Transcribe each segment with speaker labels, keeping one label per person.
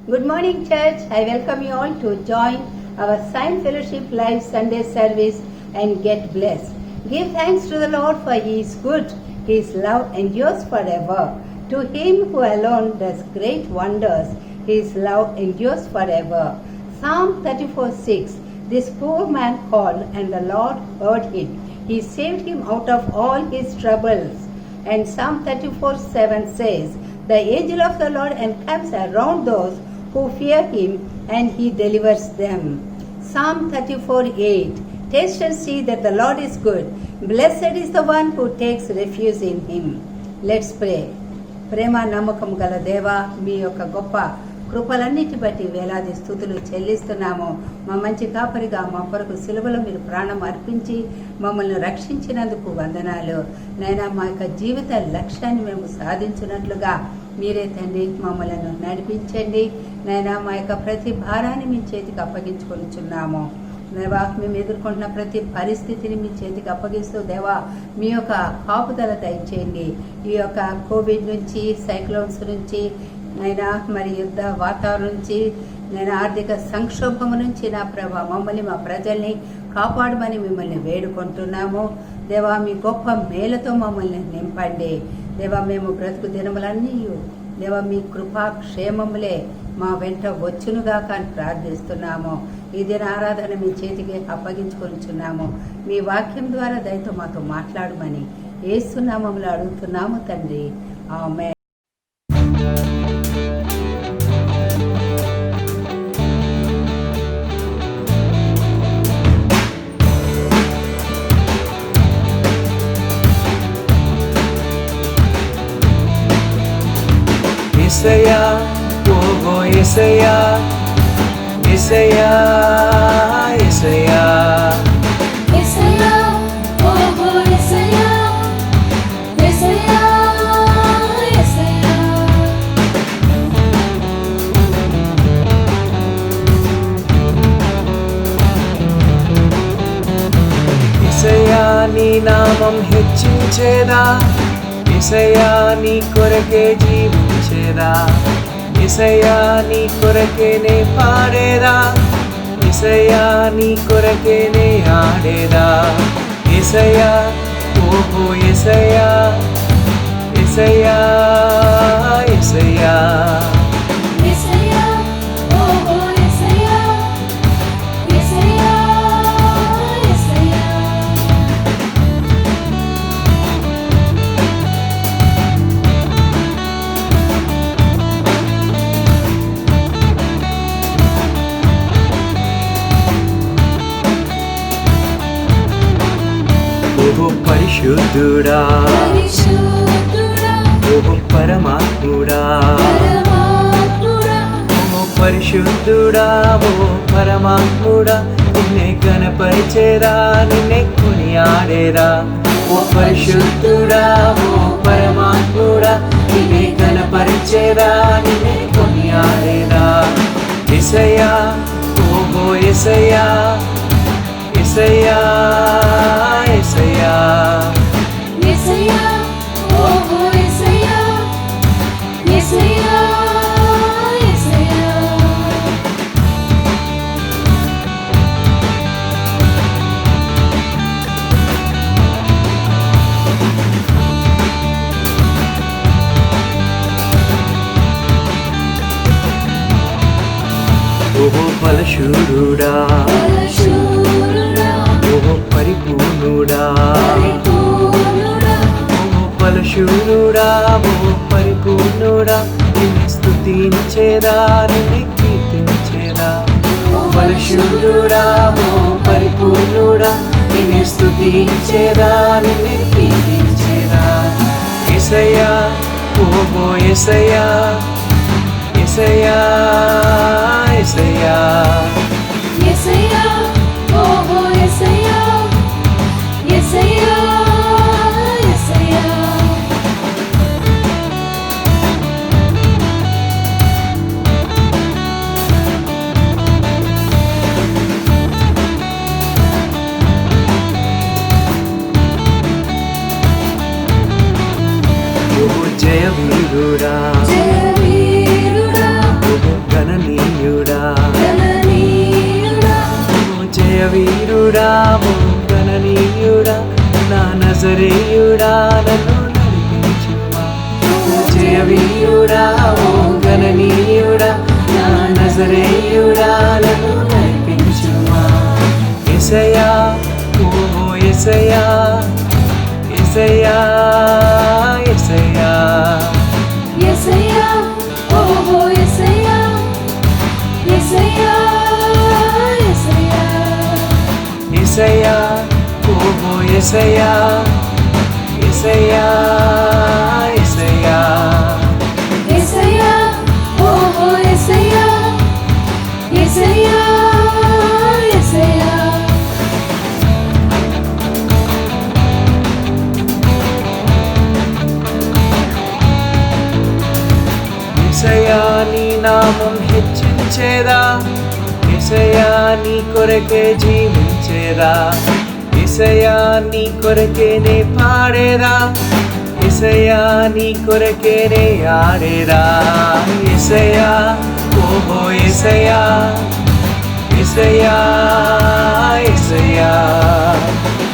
Speaker 1: Good morning, church. I welcome you all to join our Sign Fellowship Live Sunday service and get blessed. Give thanks to the Lord, for He is good. His love endures forever. To Him who alone does great wonders, His love endures forever. Psalm 34:6. This poor man called, and the Lord heard him. He saved him out of all his troubles. And Psalm 34:7 says, the angel of the Lord encamps around those who fear Him, and He delivers them. Psalm 34:8. Taste and see that the Lord is good. Blessed is the one who takes refuge in Him. Let's pray. ప్రేమ నమ్మకం గల దేవా, మీ యొక్క గొప్ప కృపలన్నిటి బట్టి వేలాది స్తుతులు చెల్లిస్తున్నాము. మా మంచి కాపరిగా మా కొరకు సిలువలో మీరు ప్రాణం అర్పించి మమ్మల్ని రక్షించినందుకు వందనాలు. నైనా మా యొక్క జీవిత లక్ష్యాన్ని మేము సాధించినట్లుగా మీరే తండ్రి మమ్మల్ని నడిపించండి. నైనా మా యొక్క ప్రతి భారాన్ని మీ చేతికి అప్పగించుకొనిచున్నాము. దేవా, మేము ఎదుర్కొంటున్న ప్రతి పరిస్థితిని మీ చేతికి అప్పగిస్తూ దేవా మీ యొక్క కాపుదల దయచేయండి. ఈ యొక్క కోవిడ్ నుంచి, సైక్లోన్స్ నుంచి, నైనా మరి యుద్ధ వాతావరణం నుంచి, నేను ఆర్థిక సంక్షోభం నుంచి నా ప్రభా మమ్మల్ని మా ప్రజల్ని కాపాడమని మిమ్మల్ని వేడుకుంటున్నాము. దేవా, మీ గొప్ప మేలుతో మమ్మల్ని నింపండి. దేవా, మేము బ్రతుకు దినములన్నీ దేవా మీ కృపాక్షేమములే మా వెంట వచ్చునుగా కానీ ప్రార్థిస్తున్నాము. ఈ దిన ఆరాధన మీ చేతికి అప్పగించుకొనిచున్నాము. మీ వాక్యం ద్వారా దయతో మాతో మాట్లాడమని యేసు నామములో అడుగుతున్నాము తండ్రి, ఆమేన్.
Speaker 2: యేసయ్యా, ఓ యేసయ్యా, యేసయ్యా, యేసయ్యా,
Speaker 3: యేసయ్యా, ఓ యేసయ్యా, యేసయ్యా, యేసయ్యా.
Speaker 2: యేసయ్యా, నీ నామం హెచ్చించేదా, యేసయ్యా నీ కొరకే జీవించేదా, యేసయ్యా నీ కొరకేనే పాడేదా, యేసయ్యా నీ కొరకేనే ఆడేదా. యేసయ్యా, ఓహో యేసయ్యా, యేసయ్యా, యేసయ్యా,
Speaker 3: యేసయ్యా, ఓ యేసయ్యా, యేసయ్యా, యేసయ్యా.
Speaker 2: ఓహో పరిశుద్ధుడా,
Speaker 3: పరిశుద్ధుడా,
Speaker 2: ఓహో పరమాత్ముడా,
Speaker 3: పరమాత్ముడా,
Speaker 2: ఓ పరిశుద్ధుడా, ఓ పరమాత్ముడా, నిన్నే కనపరిచేదా, నిన్నే కొనియాడేదా. ఓ పరిశుద్ధుడా, ఓ పరమాత్ముడా, నిన్నే కనపరిచేదా, నిన్నే కొనియాడేదా. యేసయ్యా, ఓహో యేసయ్యా, యేసయ్యా, యేసయ్యా,
Speaker 3: యేసయ్యా, ఓ యేసయ్యా, యేసయ్యా, యేసయ్యా.
Speaker 2: ఓహో బలశూరుడా,
Speaker 3: బలశూరుడా,
Speaker 2: ఓహో పరిపూర్ణుడా,
Speaker 3: పరిపూర్ణుడా,
Speaker 2: ఓహో బలశూరుడా, ఓహో పరిపూర్ణుడా, నిన్ను స్తుతించేదా, నిన్ను కీర్తించేదా. ఓ బలశూరుడా, ఓ పరిపూర్ణుడా, నిన్ను స్తుతించేదా, నిన్ను కీర్తించేదా. యేసయ్యా, ఓహో యేసయ్యా, యేసయ్యా, యేసయ్యా,
Speaker 3: యేసయ్యా, ఓ యేసయ్యా, యేసయ్యా, యేసయ్యా.
Speaker 2: ఓహో జయవీరుడా,
Speaker 3: జయవీరుడా,
Speaker 2: ఓహో నజరేయుడా నన్ను నడిపించుమా జయవీయుడా ఓ గణనీయుడా నా నజరేయుడా నన్ను నడిపించుమా యేసయ్యా ఓ యేసయ్యా యేసయ్యా యేసయ్యా
Speaker 3: యేసయ్యా ఓహో యేసయ్యా యేసయ్యా యేసయ్యా
Speaker 2: యేసయ్యా ఓ యేసయ్యా యేసయ్యా యేసయ్యా
Speaker 3: యేసయ్యా ఓహో యేసయ్యా యేసయ్యా యేసయ్యా
Speaker 2: యేసయ్యా నీ నామం హెచ్చించేదా యేసయ్యా నీ కొరకే జీవించేదా యేసయ్యా నీ కొరకే నే పాడేదా యేసయ్యా నీ కొరకే నే ఆడేదా యేసయ్యా ఓహో యేసయ్యా యేసయ్యా యేసయ్యా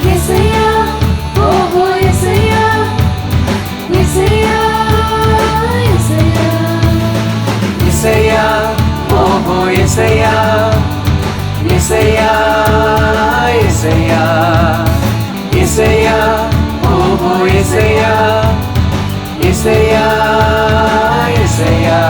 Speaker 3: యేసయ్యా ఓహో యేసయ్యా యేసయ్యా యేసయ్యా
Speaker 2: యేసయ్యా ఓహో యేసయ్యా యేసయ్యా యేసయ్యా యేసయ్యా ఓహో యేసయ్యా యేసయ్యా యేసయ్యా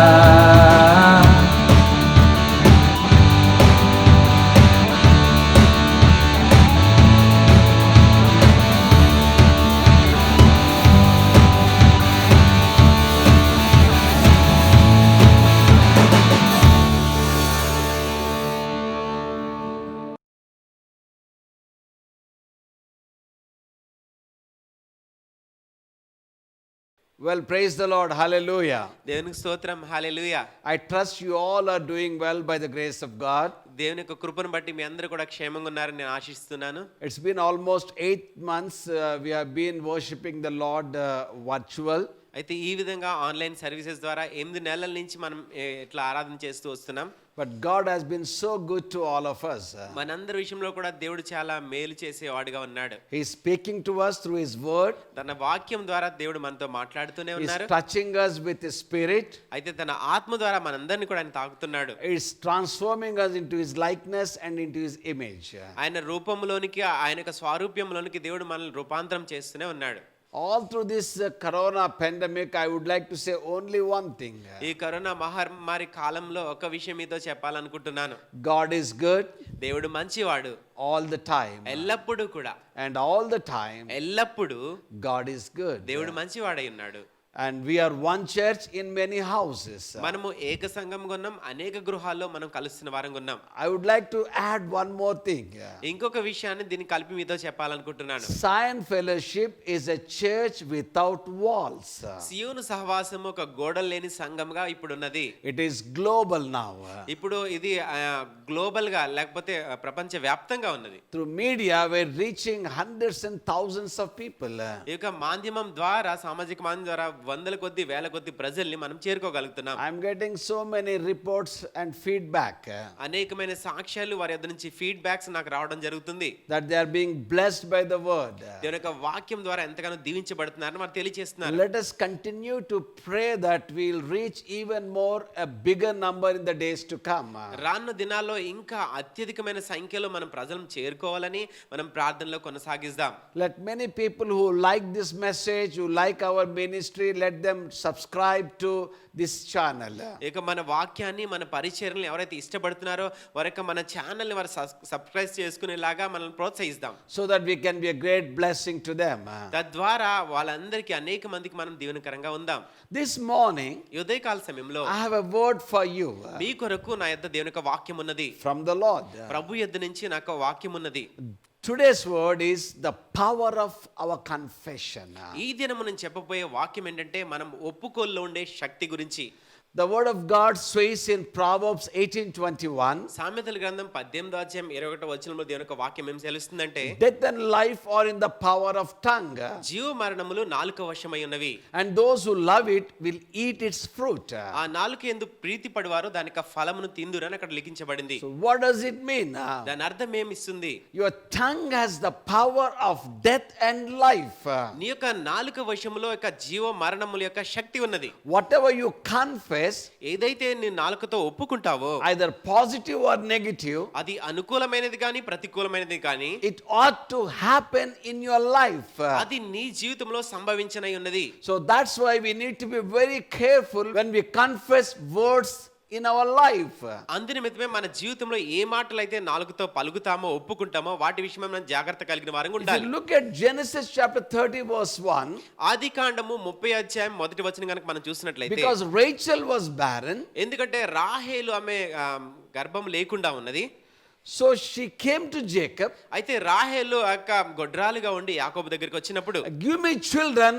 Speaker 2: Well, praise the Lord. Hallelujah.
Speaker 4: దేవునికి స్తోత్రం హల్లెలూయా.
Speaker 2: I trust you all are doing well by the grace of God.
Speaker 4: దేవుని యొక్క కృపను బట్టి మీ అందరూ కూడా క్షేమంగా ఉన్నారని నేను ఆశిస్తున్నాను.
Speaker 2: It's been almost 8 months we have been worshiping the Lord virtual.
Speaker 4: అయితే ఈ విధంగా ఆన్లైన్ సర్వీసెస్ ద్వారా 8 నెలల నుంచి మనం ఇట్లా ఆరాధన చేస్తూ వస్తున్నాం.
Speaker 2: But God has been so good to all of us.
Speaker 4: మనందరి విషయంలో కూడా దేవుడు చాలా మేలు చేసేవాడుగా ఉన్నాడు.
Speaker 2: He is speaking to us through His word.
Speaker 4: తన వాక్యం ద్వారా దేవుడు మనతో మాట్లాడుతూనే
Speaker 2: He is
Speaker 4: ఉన్నారు.
Speaker 2: touching us with His Spirit.
Speaker 4: అయితే తన ఆత్మ ద్వారా మనందరినీ కూడా ఆయన తాకుతున్నాడు.
Speaker 2: He is transforming us into His likeness and into His image.
Speaker 4: ఆయన రూపంలోనికి ఆయన యొక్క స్వరూప్యంలోనికి దేవుడు మనల్ని రూపాంతరం చేస్తూనే ఉన్నాడు.
Speaker 2: All through this corona pandemic, I would like to say only one thing.
Speaker 4: ఈ కరోనా మహమ్మారి కాలంలో ఒక విషయం మీతో చెప్పాలనుకుంటున్నాను.
Speaker 2: God is good
Speaker 4: దేవుడు మంచివాడు
Speaker 2: all the time.
Speaker 4: ఎల్లప్పుడూ కూడా
Speaker 2: And all the time,
Speaker 4: ఎల్లప్పుడూ
Speaker 2: God is good.
Speaker 4: దేవుడు మంచివాడై ఉన్నాడు.
Speaker 2: And we are one church in many houses.
Speaker 4: మనము ఏక సంఘంగా ఉన్నాం, అనేక గృహాల్లో మనం కలుస్తున్న వారంగా ఉన్నాం.
Speaker 2: I would like to add one more thing.
Speaker 4: ఇంకొక విషయాన్ని దీన్ని కలిపి మీతో చెప్పాలనుకుంటున్నాను.
Speaker 2: Zion Fellowship is a church without walls.
Speaker 4: సియోను సహవాసం ఒక గోడలు లేని సంఘంగా ఇప్పుడు ఉన్నది.
Speaker 2: It is global now.
Speaker 4: ఇప్పుడు ఇది గ్లోబల్ గా లేకపోతే ప్రపంచ వ్యాప్తంగా ఉన్నది.
Speaker 2: Through media, we're reaching hundreds and thousands of people.
Speaker 4: ఈ యొక్క మాధ్యమం ద్వారా, సామాజిక మాధ్యమం ద్వారా వందల కొద్ది వేల కొద్ది ప్రజల్ని మనం చేరుకోగలుగుతున్నాం.
Speaker 2: I'm getting so many reports and feedback
Speaker 4: అనేకమైన సాక్ష్యాలు వారి యొద్ద నుంచి ఫీడ్బ్యాక్స్ నాకు రావడం జరుగుతుంది.
Speaker 2: that they are being blessed by the word.
Speaker 4: దేవుని యొక్క వాక్యం ద్వారా ఎంతగానో దీవించబడుతున్నారని వారు తెలియజేస్తున్నారు.
Speaker 2: Let us continue to pray that we'll reach even more a bigger number in the days to come.
Speaker 4: రానున్న దినాల్లో ఇంకా అత్యధికమైన సంఖ్యలో మనం ప్రజలను చేరుకోవాలని మనం ప్రార్థనలో కొనసాగిద్దాం.
Speaker 2: Let many people who like this message, who like our ministry, let them subscribe to this channel.
Speaker 4: ఇక మన వాక్యాన్ని, మన పరిచర్యలను ఎవరైతే ఇష్టపడుతున్నారో వారికి మన ఛానల్ని వారు సబ్స్క్రైబ్ చేసుకునేలాగా మనల్ని ప్రోత్సహిస్తాం.
Speaker 2: So that we can be a great blessing to them.
Speaker 4: తద్వారా వాళ్ళందరికీ అనేక మందికి మనం దీవెనకరంగా ఉందాం.
Speaker 2: This morning,
Speaker 4: ఈ ఉదయకాల సమయంలో
Speaker 2: I have a word for you
Speaker 4: మీ కొరకు నా యొద్ద దేవుని యొక్క వాక్యం ఉన్నది.
Speaker 2: from the Lord.
Speaker 4: ప్రభు యొద్ద నుంచి నాకు వాక్యం ఉన్నది.
Speaker 2: Today's word is the power of our confession.
Speaker 4: ఈ దినము నేను చెప్పబోయే వాక్యం ఏంటంటే మనం ఒప్పుకోల్లో ఉండే శక్తి గురించి.
Speaker 2: The word of God says in Proverbs 18:21,
Speaker 4: సామెతల గ్రంథం 18వ అధ్యాయం 21వ వచనంలో దేవుని యొక్క వాక్యం ఏం తెలుస్తుందంటే,
Speaker 2: death and life are in the power of tongue,
Speaker 4: జీవ మరణములు నాలుక వశమై ఉన్నవి,
Speaker 2: and those who love it will eat its fruit.
Speaker 4: ఆ నాలుక యందు ప్రీతి పడివారు దాని యొక్క ఫలమును తిందురని అక్కడ లిఖించబడింది.
Speaker 2: So what does it mean?
Speaker 4: దాని అర్థం ఏమిస్తుంది?
Speaker 2: Your tongue has the power of death and life.
Speaker 4: నీ యొక్క నాలుక వశములో యొక్క జీవ మరణముల యొక్క శక్తి ఉన్నది.
Speaker 2: Whatever you confess,
Speaker 4: ఏదైతే నీ నాలుకతో ఒప్పుకుంటావో,
Speaker 2: either positive or negative,
Speaker 4: అది అనుకూలమైనది కానీ ప్రతికూలమైనది కానీ,
Speaker 2: it ought to happen in your life.
Speaker 4: అది నీ జీవితంలో సంభవించనై ఉన్నది.
Speaker 2: So that's why we need to be very careful when we confess words in our life.
Speaker 4: అందునిమిత్తమే మన జీవితంలో ఏ మాటలు అయితే నాలుగుతో పలుకుతామో ఒప్పుకుంటామో వాటి విషయమై మనం జాగ్రత్త కలిగిన వారంగా
Speaker 2: If you
Speaker 4: ఉండాలి.
Speaker 2: look at Genesis chapter 30 verse 1,
Speaker 4: ఆదికాండము 30 అధ్యాయం మొదటి వచనం కనుక మనం చూసినట్లయితే,
Speaker 2: because Rachel was barren,
Speaker 4: ఎందుకంటే రాహేలు ఆమె గర్భం లేకుండా ఉన్నది.
Speaker 2: so she came to Jacob,
Speaker 4: అయితే రాహేలు యొక్క గొడ్రాలుగా ఉండి యాకోబు దగ్గరికి వచ్చినప్పుడు,
Speaker 2: give me children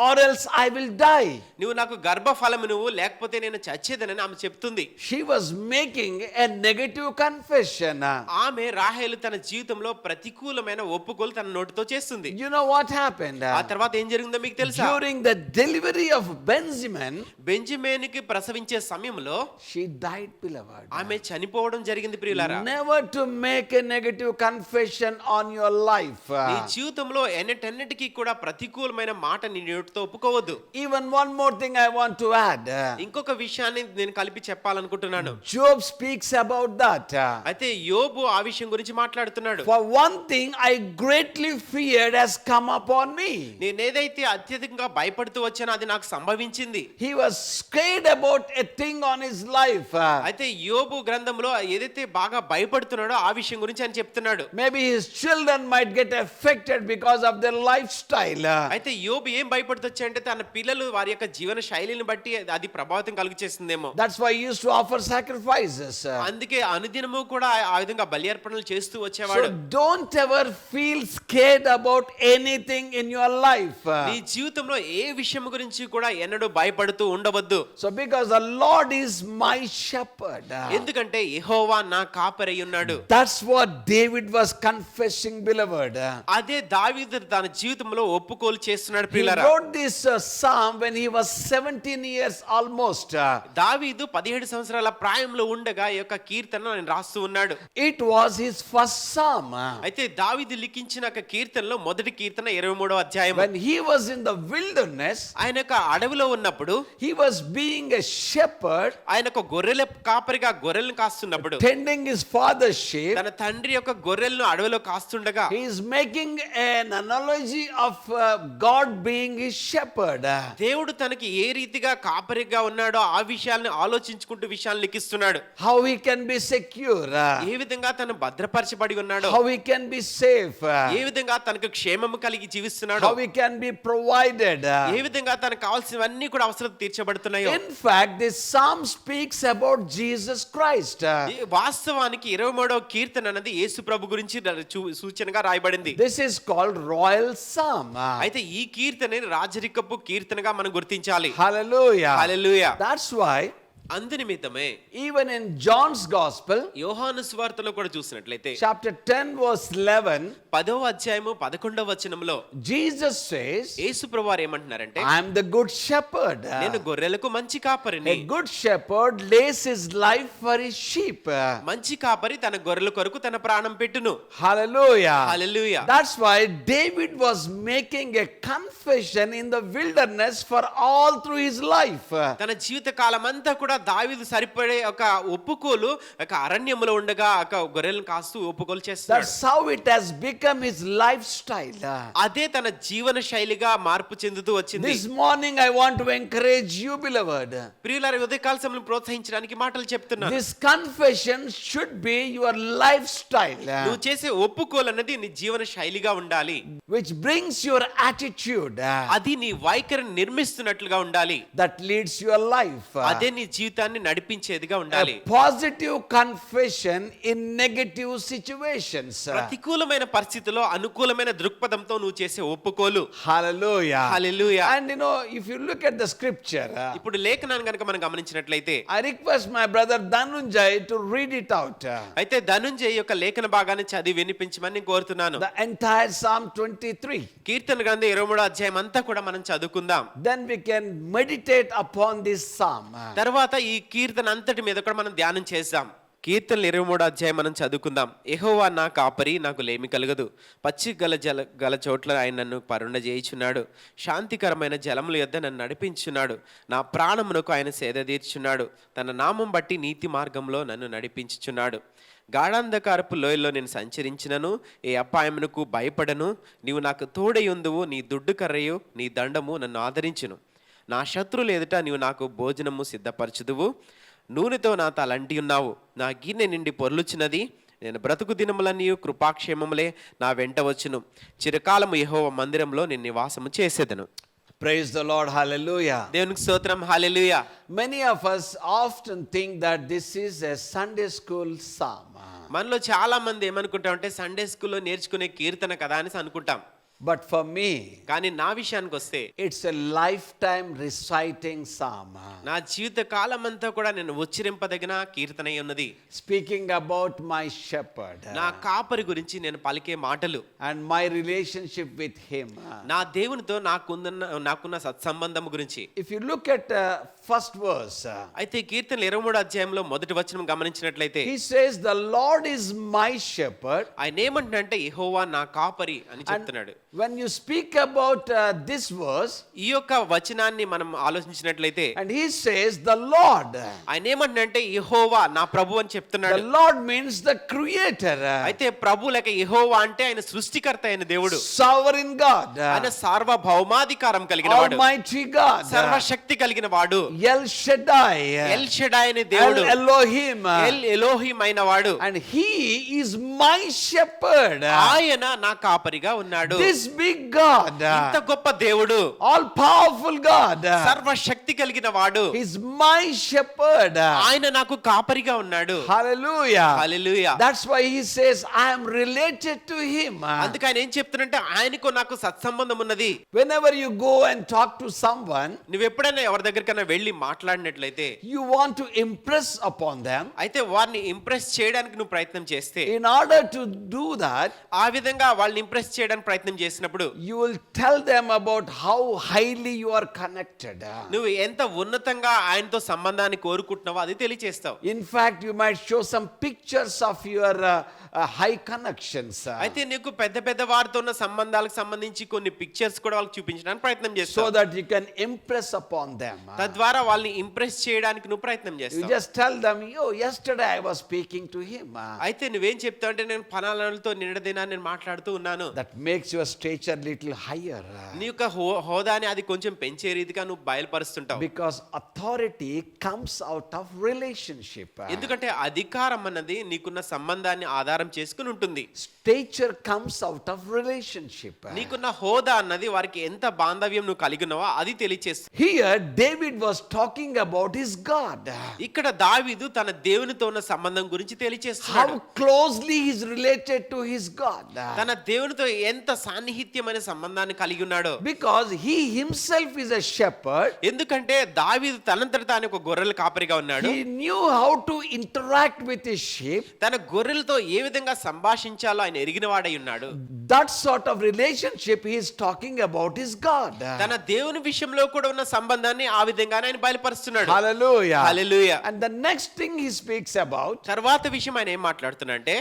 Speaker 2: or else I will die.
Speaker 4: నువ్వు నాకు గర్భఫలము నువ్వు, లేకపోతే నేను చచ్చేదనని ఆమె చెప్తుంది.
Speaker 2: She was making a negative confession.
Speaker 4: ఆమె రాహేలు తన జీవితంలో ప్రతికూలమైన ఒప్పుకోలు తన నోటితో చేస్తుంది.
Speaker 2: You know what happened?
Speaker 4: ఆ తర్వాత ఏం జరిగిందో మీకు తెలుసా?
Speaker 2: During the delivery of Benjamin,
Speaker 4: బెంజమేనుకి ప్రసవించే సమయంలో
Speaker 2: she died, beloved.
Speaker 4: ఆమె చనిపోవడం జరిగింది ప్రియులారా.
Speaker 2: Never to make a negative confession on your life.
Speaker 4: నీ జీవితంలో ఎన్నిటన్నిటికీ కూడా ప్రతికూలమైన మాట నీ నోటితో ఒప్పుకోవద్దు.
Speaker 2: Even one more thing I want to add.
Speaker 4: ఇంకొక విషయాన్ని నేను కలిపి చెప్పాలనుకుంటున్నాను.
Speaker 2: Job speaks about that.
Speaker 4: అయితే యోబు ఆ విషయం గురించి మాట్లాడుతున్నాడు.
Speaker 2: For one thing I greatly feared has come upon me.
Speaker 4: నేనేదైతే అత్యధికంగా భయపడుతూ వచ్చానో అది నాకు సంభవించింది.
Speaker 2: He was scared about a thing on his life.
Speaker 4: అయితే యోబు గ్రంథంలో ఏదైతే బాగా భయపడుతున్నాడో ఆ విషయం గురించి ఆయన చెప్తున్నాడు.
Speaker 2: Maybe his children might get affected because of their lifestyle.
Speaker 4: అయితే యోబు ఏం భయపడుతొచ్చాడంటే తన పిల్లలు వారి యొక్క జీవన శైలిని బట్టి అది ప్రభావితం కలుగు చేస్తుందేమో.
Speaker 2: That's why he used to offer sacrifices.
Speaker 4: అందుకే అనుదినము కూడా ఆ విధంగా బలి అర్పణలు చేస్తూ
Speaker 2: So
Speaker 4: వచ్చేవాడు.
Speaker 2: don't ever feel scared about anything in your life.
Speaker 4: నీ జీవితంలో ఏ విషయం గురించి కూడా ఎన్నడూ భయపడుతూ ఉండవద్దు.
Speaker 2: So because the Lord is my shepherd.
Speaker 4: ఎందుకంటే యెహోవా నా కాపరి ఉన్నాడు.
Speaker 2: That's what David was confessing, beloved.
Speaker 4: అదే దావీదు తన జీవితంలో ఒప్పుకోలు చేస్తున్నాడు
Speaker 2: He
Speaker 4: ప్రియులారా.
Speaker 2: wrote this psalm when he was 17 years almost.
Speaker 4: దావీదు 17 సంవత్సరాల ప్రాయంలో ఉండగా ఈ యొక్క కీర్తన ఆయన రాస్తూ ఉన్నాడు.
Speaker 2: It was his first psalm.
Speaker 4: అయితే దావీదు లిఖించిన ఒక కీర్తనలో మొదటి కీర్తన 23వ అధ్యాయం.
Speaker 2: When he was in the wilderness,
Speaker 4: ఆయన యొక్క అడవిలో ఉన్నప్పుడు,
Speaker 2: he was being a shepherd,
Speaker 4: ఆయన ఒక గొర్రెల కాపరిగా గొర్రెలను కాస్తున్నప్పుడు,
Speaker 2: tending his father's sheep.
Speaker 4: తన తండ్రి యొక్క గొర్రెలను అడవిలో కాస్తుండగా
Speaker 2: He is making an analogy of God being his shepherd.
Speaker 4: దేవుడు తనకి ఏ రీతిగా కాపరిగా ఉన్నాడో ఆ విషయాలను ఆలోచించుకుంటూ విషయాలను లిఖిస్తున్నాడు.
Speaker 2: How he can be secure,
Speaker 4: ఏ విధంగా తను భద్రపరచబడి ఉన్నాడో,
Speaker 2: how he can be safe,
Speaker 4: ఏ విధంగా తనకు క్షేమము కలిగి జీవిస్తున్నాడో,
Speaker 2: how he can be provided.
Speaker 4: ఏ విధంగా తనకు కావాల్సినవన్నీ కూడా అవసరం తీర్చబడుతున్నాయో.
Speaker 2: In fact, this psalm speaks about Jesus Christ.
Speaker 4: ఈ వాస్తవానికి 23వ కీర్తన అనేది యేసు ప్రభు గురించి సూచనగా రాయబడింది.
Speaker 2: This is called royal psalm.
Speaker 4: అయితే ఈ కీర్తనని రాజరికపు కీర్తనగా మనం గుర్తించాలి.
Speaker 2: Hallelujah.
Speaker 4: Hallelujah.
Speaker 2: That's why
Speaker 4: అందునిమిత్తమే
Speaker 2: even in John's gospel,
Speaker 4: యోహాను సువార్తలో కూడా చూసినట్లయితే
Speaker 2: chapter 10 verse 11,
Speaker 4: 10వ అధ్యాయము 11వ వచనంలో
Speaker 2: Jesus says,
Speaker 4: యేసు ప్రభువారు ఏమంటున్నారంటే,
Speaker 2: I am the good shepherd.
Speaker 4: నేను గొర్రెలకు మంచి కాపరిని.
Speaker 2: A good shepherd lays his life for his sheep.
Speaker 4: మంచి కాపరి తన గొర్రెల కొరకు తన ప్రాణం పెట్టును.
Speaker 2: Hallelujah.
Speaker 4: Hallelujah.
Speaker 2: That's why David was making a confession in the wilderness for all through his life.
Speaker 4: తన జీవిత కాలం అంతా కూడా దావీదు సరిపడే ఒక ఒప్పుకోలు ఒక అరణ్యములో ఉండగా ఒక గొర్రెలను కాస్తూ ఒప్పుకోలు చేస్తాడు.
Speaker 2: That's how it has become his lifestyle.
Speaker 4: అదే తన జీవన శైలిగా మార్పు చెందుతూ వచ్చింది.
Speaker 2: This morning I want to encourage you, beloved.
Speaker 4: ప్రియులారా, ఉదయకాల సమయంలో ప్రోత్సహించడానికి మాటలు చెప్తున్నాను.
Speaker 2: This confession should be your lifestyle,
Speaker 4: నువ్వు చేసే ఒప్పుకోలు అనేది నీ జీవన శైలిగా ఉండాలి.
Speaker 2: which brings your attitude,
Speaker 4: అది నీ వైఖరిని నిర్మిస్తున్నట్లుగా ఉండాలి.
Speaker 2: that leads your life.
Speaker 4: అదే నీ జీవిత జీవితాన్ని నడిపించేదిగా ఉండాలి.
Speaker 2: A positive confession in negative situations.
Speaker 4: ప్రతికూలమైన పరిస్థితుల్లో అనుకూలమైన దృక్పథంతో నువ్వు చేసే ఒప్పుకోలు.
Speaker 2: Hallelujah.
Speaker 4: Hallelujah.
Speaker 2: And if you look at the scripture,
Speaker 4: ఇప్పుడు లేఖనాన్ని గనుక మనం గమనించినట్లయితే
Speaker 2: I request my brother Dhanunjay to read it out.
Speaker 4: అయితే ధనుంజయ్ యొక్క లేఖన భాగాన్ని చదివి వినిపించమని నేను కోరుతున్నాను.
Speaker 2: The entire Psalm 23.
Speaker 4: కీర్తన గ్రంథం 23వ అధ్యాయం అంతా కూడా మనం చదువుకుందాం.
Speaker 2: Then we can meditate upon this psalm.
Speaker 4: తర్వాత ఈ కీర్తన అంతటి మీద కూడా మనం ధ్యానం చేద్దాం. కీర్తనలు 23వ అధ్యాయం మనం చదువుకుందాం. యెహోవా నా కాపరి, నాకు లేమి కలగదు. పచ్చి గల చోట్ల ఆయన నన్ను పరుండజేయుచున్నాడు. శాంతికరమైన జలముల యొద్ద నన్ను నడిపించున్నాడు. నా ప్రాణమునకు ఆయన సేద తీర్చున్నాడు. తన నామం బట్టి నీతి మార్గంలో నన్ను నడిపించుచున్నాడు. గాఢాంధకారపు లోయలో నేను సంచరించినను ఏ అపాయమునకు భయపడను. నీవు నాకు తోడయుందువు, నీ దుడ్డు కర్రయు నీ దండము నన్ను ఆదరించును. నా శత్రువులు ఎదుట నీవు నాకు భోజనము సిద్ధపరచుదువు. నూనెతో నా తలంటి ఉన్నావు. నా గిన్నె నిండి పొర్లుచున్నది. నేను బ్రతుకు దినములన్నీ కృపాక్షేమములే నా వెంట వచ్చును. చిరకాలము యెహోవా మందిరంలో నేను నివాసము చేసేదను.
Speaker 2: Praise the Lord. Hallelujah.
Speaker 4: దేవునికి స్తోత్రం. హల్లెలూయా.
Speaker 2: Many of us often think that this is a Sunday school psalm.
Speaker 4: మనలో చాలా మంది ఏమనుకుంటామంటే సండే స్కూల్లో నేర్చుకునే కీర్తన కదా అని అనుకుంటాం.
Speaker 2: But for me,
Speaker 4: కానీ నా విషయానికి వస్తే
Speaker 2: it's a lifetime reciting psalm.
Speaker 4: నా జీవిత కాలం అంతా కూడా నేను ఉచ్చరింపదగిన కీర్తన అయి ఉన్నది.
Speaker 2: Speaking about my shepherd
Speaker 4: నా కాపరి గురించి నేను పలికే మాటలు,
Speaker 2: and my relationship with him.
Speaker 4: నా దేవునితో నాకున్న సత్సంబంధం గురించి.
Speaker 2: If you look at first verse,
Speaker 4: అయితే కీర్తన 23వ అధ్యాయంలో మొదటి వచనం గమనించినట్లయితే
Speaker 2: he says, the Lord is my shepherd.
Speaker 4: ఆయన ఏమంటున్నాడంటే యెహోవా నా కాపరి అని చెప్తున్నాడు.
Speaker 2: When you speak about this verse,
Speaker 4: ఈ యొక్క వచనాన్ని మనం ఆలోచించినట్లయితే
Speaker 2: and he says the Lord,
Speaker 4: ఆయన ఏమంటున్నాడంటే యెహోవా నా ప్రభు అని చెప్తున్నాడు.
Speaker 2: the Lord means the creator,
Speaker 4: అయితే ప్రభు లేక యెహోవా అంటే ఆయన సృష్టికర్త అయిన దేవుడు,
Speaker 2: sovereign God,
Speaker 4: ఆయన సార్వభౌమాధికారం కలిగిన వాడు,
Speaker 2: almighty God,
Speaker 4: సర్వశక్తి కలిగిన వాడు,
Speaker 2: El Shaddai,
Speaker 4: ఎల్ షెడాయ్ అనే దేవుడు,
Speaker 2: El Elohim,
Speaker 4: ఎల్ ఎలోహిం అయిన వాడు,
Speaker 2: and he is my shepherd.
Speaker 4: ఆయన నా కాపరిగా ఉన్నాడు.
Speaker 2: This big God,
Speaker 4: ఇంత గొప్ప దేవుడు,
Speaker 2: all powerful God,
Speaker 4: సర్వశక్తి కలిగిన వాడు,
Speaker 2: is my shepherd.
Speaker 4: ఆయన నాకు కాపరిగా ఉన్నాడు.
Speaker 2: Hallelujah.
Speaker 4: Hallelujah.
Speaker 2: That's why he says I am related to him.
Speaker 4: అందుకే ఆయన ఏం చెప్తున్నంటే ఆయనకు నాకు సత్సంబంధం ఉన్నది.
Speaker 2: Whenever you go and talk to someone,
Speaker 4: నువ్వు ఎప్పుడైనా ఎవరి దగ్గరికైనా వెళ్ళి మాట్లాడినట్లయితే
Speaker 2: you want to impress upon them.
Speaker 4: అయితే వారిని ఇంప్రెస్ చేయడానికి నువ్వు ప్రయత్నం చేస్తే,
Speaker 2: In order to do that,
Speaker 4: ఆ విధంగా వాళ్ళని ఇంప్రెస్ చేయడానికి ప్రయత్నం చేసినప్పుడు
Speaker 2: you will tell them about how highly you are connected.
Speaker 4: నువ్వు ఎంత ఉన్నతంగా ఆయనతో సంబంధాన్ని కోరుకుంటున్నావో అది తెలియచేస్తావు.
Speaker 2: In fact, you might show some pictures of your high connections,
Speaker 4: అయితే నీకు పెద్ద పెద్ద వారితో ఉన్న సంబంధాలకు సంబంధించి కొన్ని పిక్చర్స్ కూడా వాళ్ళకి చూపించడానికి ప్రయత్నం
Speaker 2: so
Speaker 4: చేస్తావు.
Speaker 2: that you can impress upon them.
Speaker 4: తద్వారా వాళ్ళని ఇంప్రెస్ చేయడానికి నువ్వు ప్రయత్నం
Speaker 2: You
Speaker 4: చేస్తావు.
Speaker 2: just tell them, "Yo, yesterday I was speaking to him."
Speaker 4: అయితే నువ్వేం చెప్తావు అంటే నేను పనాలతో నిన్నదినా నేను మాట్లాడుతూ ఉన్నాను.
Speaker 2: That makes your stature little higher.
Speaker 4: నీ యొక్క హోదాని అది కొంచెం పెంచే రీతిగా నువ్వు బయలుపరుస్తుంటావు.
Speaker 2: Because authority comes out of relationship.
Speaker 4: ఎందుకంటే అధికారం అన్నది నీకున్న సంబంధాన్ని ఆధారం చేసుకుని ఉంటుంది.
Speaker 2: Stature comes out of relationship.
Speaker 4: నీకున్న హోదా అన్నది వారికి ఎంత బాంధవ్యం నువ్వు కలిగి ఉన్నావో అది తెలియచేస్తుంది.
Speaker 2: Here David was talking about his God.
Speaker 4: ఇక్కడ దావీదు తన దేవునితో ఉన్న సంబంధం గురించి తెలియచేస్తున్నాడు.
Speaker 2: How closely he is related to his God.
Speaker 4: తన దేవునితో ఎంత సాన్నిహిత్యమైన సంబంధాన్ని కలిగి ఉన్నాడో.
Speaker 2: Because he himself is a shepherd.
Speaker 4: ఎందుకంటే దావీదు తనంతట తాను ఒక గొర్రెల కాపరిగా ఉన్నాడు.
Speaker 2: He knew how to interact with his sheep.
Speaker 4: తన గొర్రెలతో ఏ విధంగా సంభాషించాలో ఆయన ఎరిగిన వాడై ఉన్నాడు.
Speaker 2: That sort of relationship he is talking about his God.
Speaker 4: తన దేవుని విషయంలో కూడా ఉన్న సంబంధాన్ని ఆ విధంగానే ఆయన బయలుపరుస్తున్నాడు.
Speaker 2: Hallelujah.
Speaker 4: Hallelujah.
Speaker 2: And the next thing he speaks about,
Speaker 4: తర్వాత విషయం ఆయన ఏం మాట్లాడుతున్నాడంటే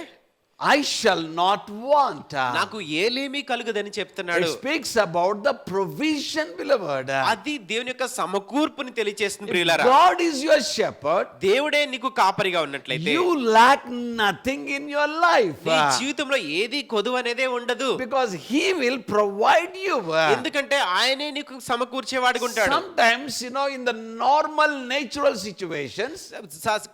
Speaker 2: I shall not want.
Speaker 4: నాకు ఏలేమీ కలుగదని చెప్తున్నాడు.
Speaker 2: It speaks about the provision, beloved.
Speaker 4: అది దేవుని యొక్క సమకూర్పుని తెలియచేస్తుంది ప్రియులారా.
Speaker 2: God is your shepherd.
Speaker 4: దేవుడే నీకు కాపరిగా ఉన్నట్లయితే
Speaker 2: You lack nothing in your life.
Speaker 4: నీ జీవితంలో ఏది కొదువు అనేదే ఉండదు.
Speaker 2: Because he will provide you.
Speaker 4: ఎందుకంటే ఆయనే నీకు సమకూర్చేవాడిగా ఉంటాడు.
Speaker 2: Sometimes, in the normal natural situations,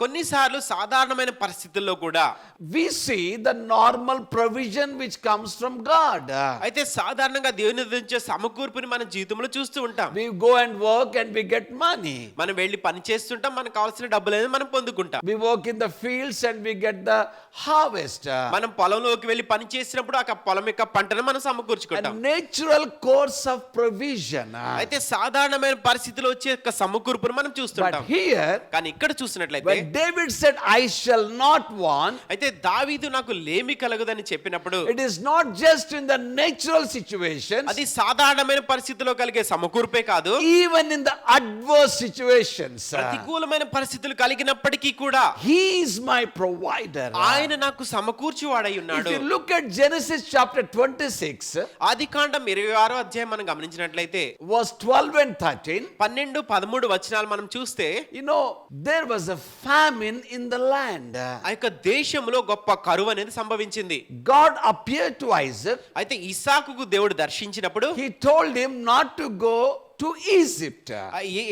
Speaker 4: కొన్నిసార్లు సాధారణమైన పరిస్థితుల్లో కూడా
Speaker 2: we see the normal provision which comes from God.
Speaker 4: అయితే సాధారణంగా దేవుని నుంచి సమకూర్పుని మన జీవితంలో చూస్తూ ఉంటాం.
Speaker 2: We go and work and we get money.
Speaker 4: మనం వెళ్ళి పని చేస్తుంటాం, మనకు కావాల్సిన డబ్బులు అనేది మనం పొందుకుంటాం.
Speaker 2: We work in the fields and we get the harvest.
Speaker 4: మనం పొలంలోకి వెళ్ళి పని చేసినప్పుడు ఆ పొలం యొక్క పంటను మనం
Speaker 2: A
Speaker 4: సమకూర్చుకుంటాం.
Speaker 2: natural course of provision.
Speaker 4: అయితే సాధారణమైన పరిస్థితిలో వచ్చే యొక్క సమకూర్పును మనం
Speaker 2: But
Speaker 4: చూస్తుంటాం.
Speaker 2: here,
Speaker 4: కానీ ఇక్కడ చూసినట్లయితే
Speaker 2: when David said, I shall not want,
Speaker 4: అయితే దావీదు నాకు లేమి కలగదని చెప్పినప్పుడు
Speaker 2: it is not just in the natural situations,
Speaker 4: అది సాధారణమైన పరిస్థితిలో కలిగే సమకూర్పే కాదు,
Speaker 2: even in the adverse situations.
Speaker 4: ప్రతికూలమైన పరిస్థితులు కలిగినప్పటికీ కూడా
Speaker 2: He is my provider.
Speaker 4: ఆయన నాకు సమకూర్చువాడై
Speaker 2: If
Speaker 4: ఉన్నాడు.
Speaker 2: you look at Genesis chapter 26,
Speaker 4: ఆదికాండం 26వ అధ్యాయం మనం గమనించినట్లయితే
Speaker 2: verse 12 and 13,
Speaker 4: 12, 13 వచనాలు మనం చూస్తే
Speaker 2: you know, there was a famine in the land.
Speaker 4: ఆ యొక్క దేశంలో గొప్ప కరువు అనేది సంభవించింది.
Speaker 2: God appeared to Isaac.
Speaker 4: అయితే ఇస్సాకుకు దేవుడు దర్శించినప్పుడు
Speaker 2: He told him not to go to Egypt.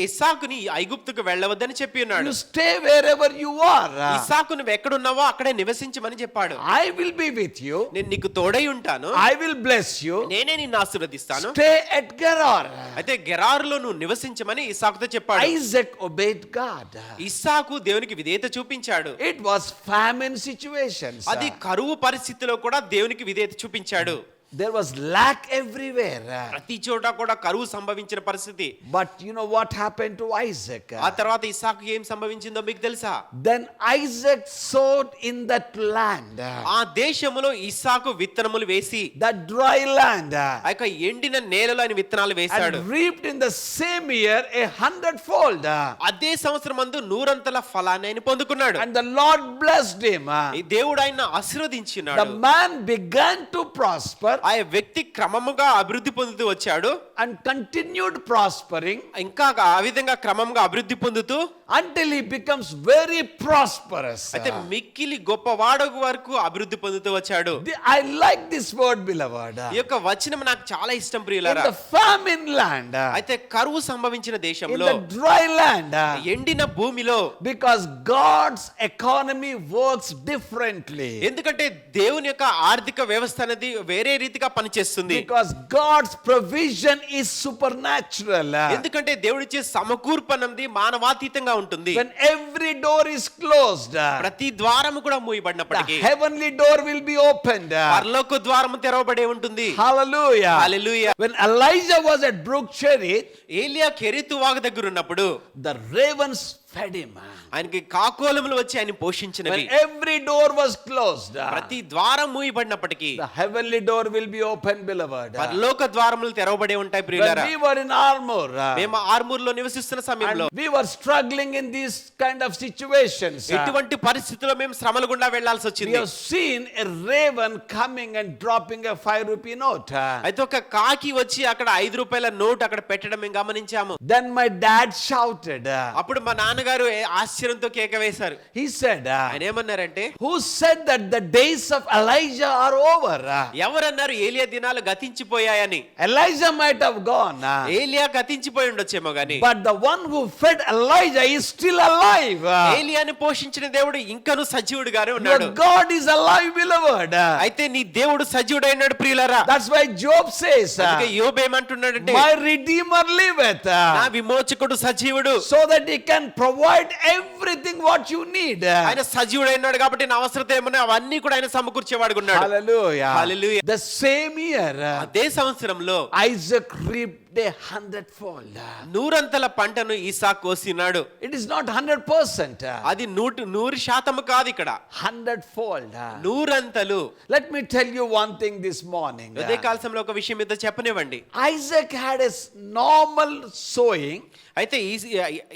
Speaker 4: ఇస్సాకుని ఐగుప్తుకు వెళ్ళవద్దని చెప్పి ఉన్నాడు.
Speaker 2: You stay wherever you are.
Speaker 4: ఇస్సాకు నువ్వు ఎక్కడున్నావో అక్కడే నివసించమని చెప్పాడు.
Speaker 2: I will be with you.
Speaker 4: నేను నీకు తోడై ఉంటాను,
Speaker 2: I will bless you.
Speaker 4: నేనే నిన్ను ఆశీర్వదిస్తాను.
Speaker 2: Stay at Gerar.
Speaker 4: అయితే గెరారులో నువ్వు నివసించమని ఇస్సాకుతో చెప్పాడు.
Speaker 2: Isaac obeyed God.
Speaker 4: ఇస్సాకు దేవునికి విధేయత చూపించాడు.
Speaker 2: It was famine situations.
Speaker 4: అది కరువు పరిస్థితిలో కూడా దేవునికి విధేయత చూపించాడు.
Speaker 2: There was lack everywhere.
Speaker 4: ప్రతి చోట కూడా కరువు సంభవించిన పరిస్థితి.
Speaker 2: But you know what happened to Isaac?
Speaker 4: ఆ తర్వాత ఇస్సాకు ఏం సంభవించిందో మీకు తెలుసా?
Speaker 2: Then Isaac sowed in that land,
Speaker 4: ఆ దేశములో ఇస్సాకు విత్తనములు వేసి
Speaker 2: that dry land,
Speaker 4: ఆ యొక్క ఎండిన నేలలో ఆయన విత్తనాలు వేశాడు.
Speaker 2: and reaped in the same year 100-fold.
Speaker 4: అదే సంవత్సరం మందు 100 ఫలాన్ని ఆయన పొందుకున్నాడు.
Speaker 2: And the Lord blessed him.
Speaker 4: ఈ దేవుడు ఆయన ఆశీర్వదించినాడు.
Speaker 2: The man began to prosper
Speaker 4: ఆ వ్యక్తి క్రమముగా అభివృద్ధి పొందుతూ వచ్చాడు.
Speaker 2: and continued prospering
Speaker 4: ఇంకా ఆ విధంగా క్రమంగా అభివృద్ధి పొందుతూ
Speaker 2: until he becomes very prosperous.
Speaker 4: అయితే మిక్కిలి గొప్పవాడగు వరకు అభివృద్ధి పొందుతూ వచ్చాడు.
Speaker 2: I like this word, beloved.
Speaker 4: ఈ యొక్క వచనం నాకు చాలా ఇష్టం
Speaker 2: In
Speaker 4: ప్రియులారా.
Speaker 2: the famine land,
Speaker 4: అయితే కరువు సంభవించిన
Speaker 2: in
Speaker 4: దేశంలో,
Speaker 2: the dry land,
Speaker 4: ఎండిన భూమిలో,
Speaker 2: because God's economy works differently.
Speaker 4: ఎందుకంటే దేవుని యొక్క ఆర్థిక వ్యవస్థ అనేది వేరే రీతిగా పనిచేస్తుంది.
Speaker 2: Because God's provision is supernatural.
Speaker 4: ఎందుకంటే దేవుడిచ్చే సమకూర్పు అనేది మానవాతీతంగా ఉంటుంది.
Speaker 2: When every door is closed,
Speaker 4: ప్రతి ద్వారము కూడా
Speaker 2: the
Speaker 4: మూయబడినప్పటికీ
Speaker 2: heavenly door will be opened.
Speaker 4: పరలోక ద్వారము తెరవబడే ఉంటుంది.
Speaker 2: Hallelujah.
Speaker 4: Hallelujah.
Speaker 2: When Elijah was at Brook Cherith,
Speaker 4: ఏలియా కెరీతు వాగు దగ్గర ఉన్నప్పుడు
Speaker 2: the ravens fed him.
Speaker 4: ఆయనకి కాకోలములు వచ్చి ఆయన పోషించినవి.
Speaker 2: When every door was closed,
Speaker 4: ప్రతి ద్వారం మూయబడినప్పటికీ
Speaker 2: the heavenly door will be open, beloved.
Speaker 4: పరలోక ద్వారములు తెరవబడే ఉంటాయి ప్రియులారా.
Speaker 2: When we were in Armour,
Speaker 4: మేము ఆర్మూర్లో నివసిస్తున్న సమయంలో
Speaker 2: and we were struggling in these kind of situations,
Speaker 4: ఎటువంటి పరిస్థితుల్లో మేము శ్రమల గుండా వెళ్లాల్సి
Speaker 2: we
Speaker 4: వచ్చింది.
Speaker 2: have seen a raven coming and dropping a 5 rupee note.
Speaker 4: అయితే ఒక కాకి వచ్చి అక్కడ 5 రూపాయల నోట్ అక్కడ పెట్టడం మేము గమనించాము.
Speaker 2: Then my dad shouted.
Speaker 4: అప్పుడు మా నాన్నగారు ఆశ్చర్యంతో కేక వేశారు.
Speaker 2: He said,
Speaker 4: ఆయన ఏమన్నారంటే,
Speaker 2: who said that the days of Elijah are over?
Speaker 4: ఎవరన్నారు ఏలియా దినాలు గతించిపోయాయని?
Speaker 2: Elijah might have gone,
Speaker 4: ఏలియా గతించిపోయి ఉండొచ్చేమో గాని
Speaker 2: but the one who fed Elijah is still alive.
Speaker 4: ఏలియాని పోషించిన దేవుడు ఇంకను సజీవుడుగానే
Speaker 2: Your
Speaker 4: ఉన్నాడు.
Speaker 2: God is alive, beloved.
Speaker 4: అయితే నీ దేవుడు సజీవుడైనాడు ప్రియులారా.
Speaker 2: That's why Job says,
Speaker 4: అందుకే యోబు ఏమంటున్నాడంటే,
Speaker 2: my Redeemer liveth,
Speaker 4: నా విమోచకుడు సజీవుడు,
Speaker 2: so that he can provide everything what you need.
Speaker 4: ఆయన సజీవుడైనాడు కాబట్టి నా అవసరత ఏమన్నా అవన్నీ కూడా ఆయన సమకూర్చేవాడుగా ఉన్నాడు.
Speaker 2: Hallelujah.
Speaker 4: Hallelujah.
Speaker 2: The same year,
Speaker 4: అదే సంవత్సరంలో
Speaker 2: Isaac reaped 100-fold.
Speaker 4: 100 పంటను ఇస్సాకు కోసినాడు.
Speaker 2: It is not 100%.
Speaker 4: అది 100% కాదు, ఇక్కడ
Speaker 2: 100-fold.
Speaker 4: 100.
Speaker 2: Let me tell you one thing this morning.
Speaker 4: అదే కాలంలో ఒక విషయం మీద చెప్పనివ్వండి.
Speaker 2: Isaac had a normal sowing,
Speaker 4: అయితే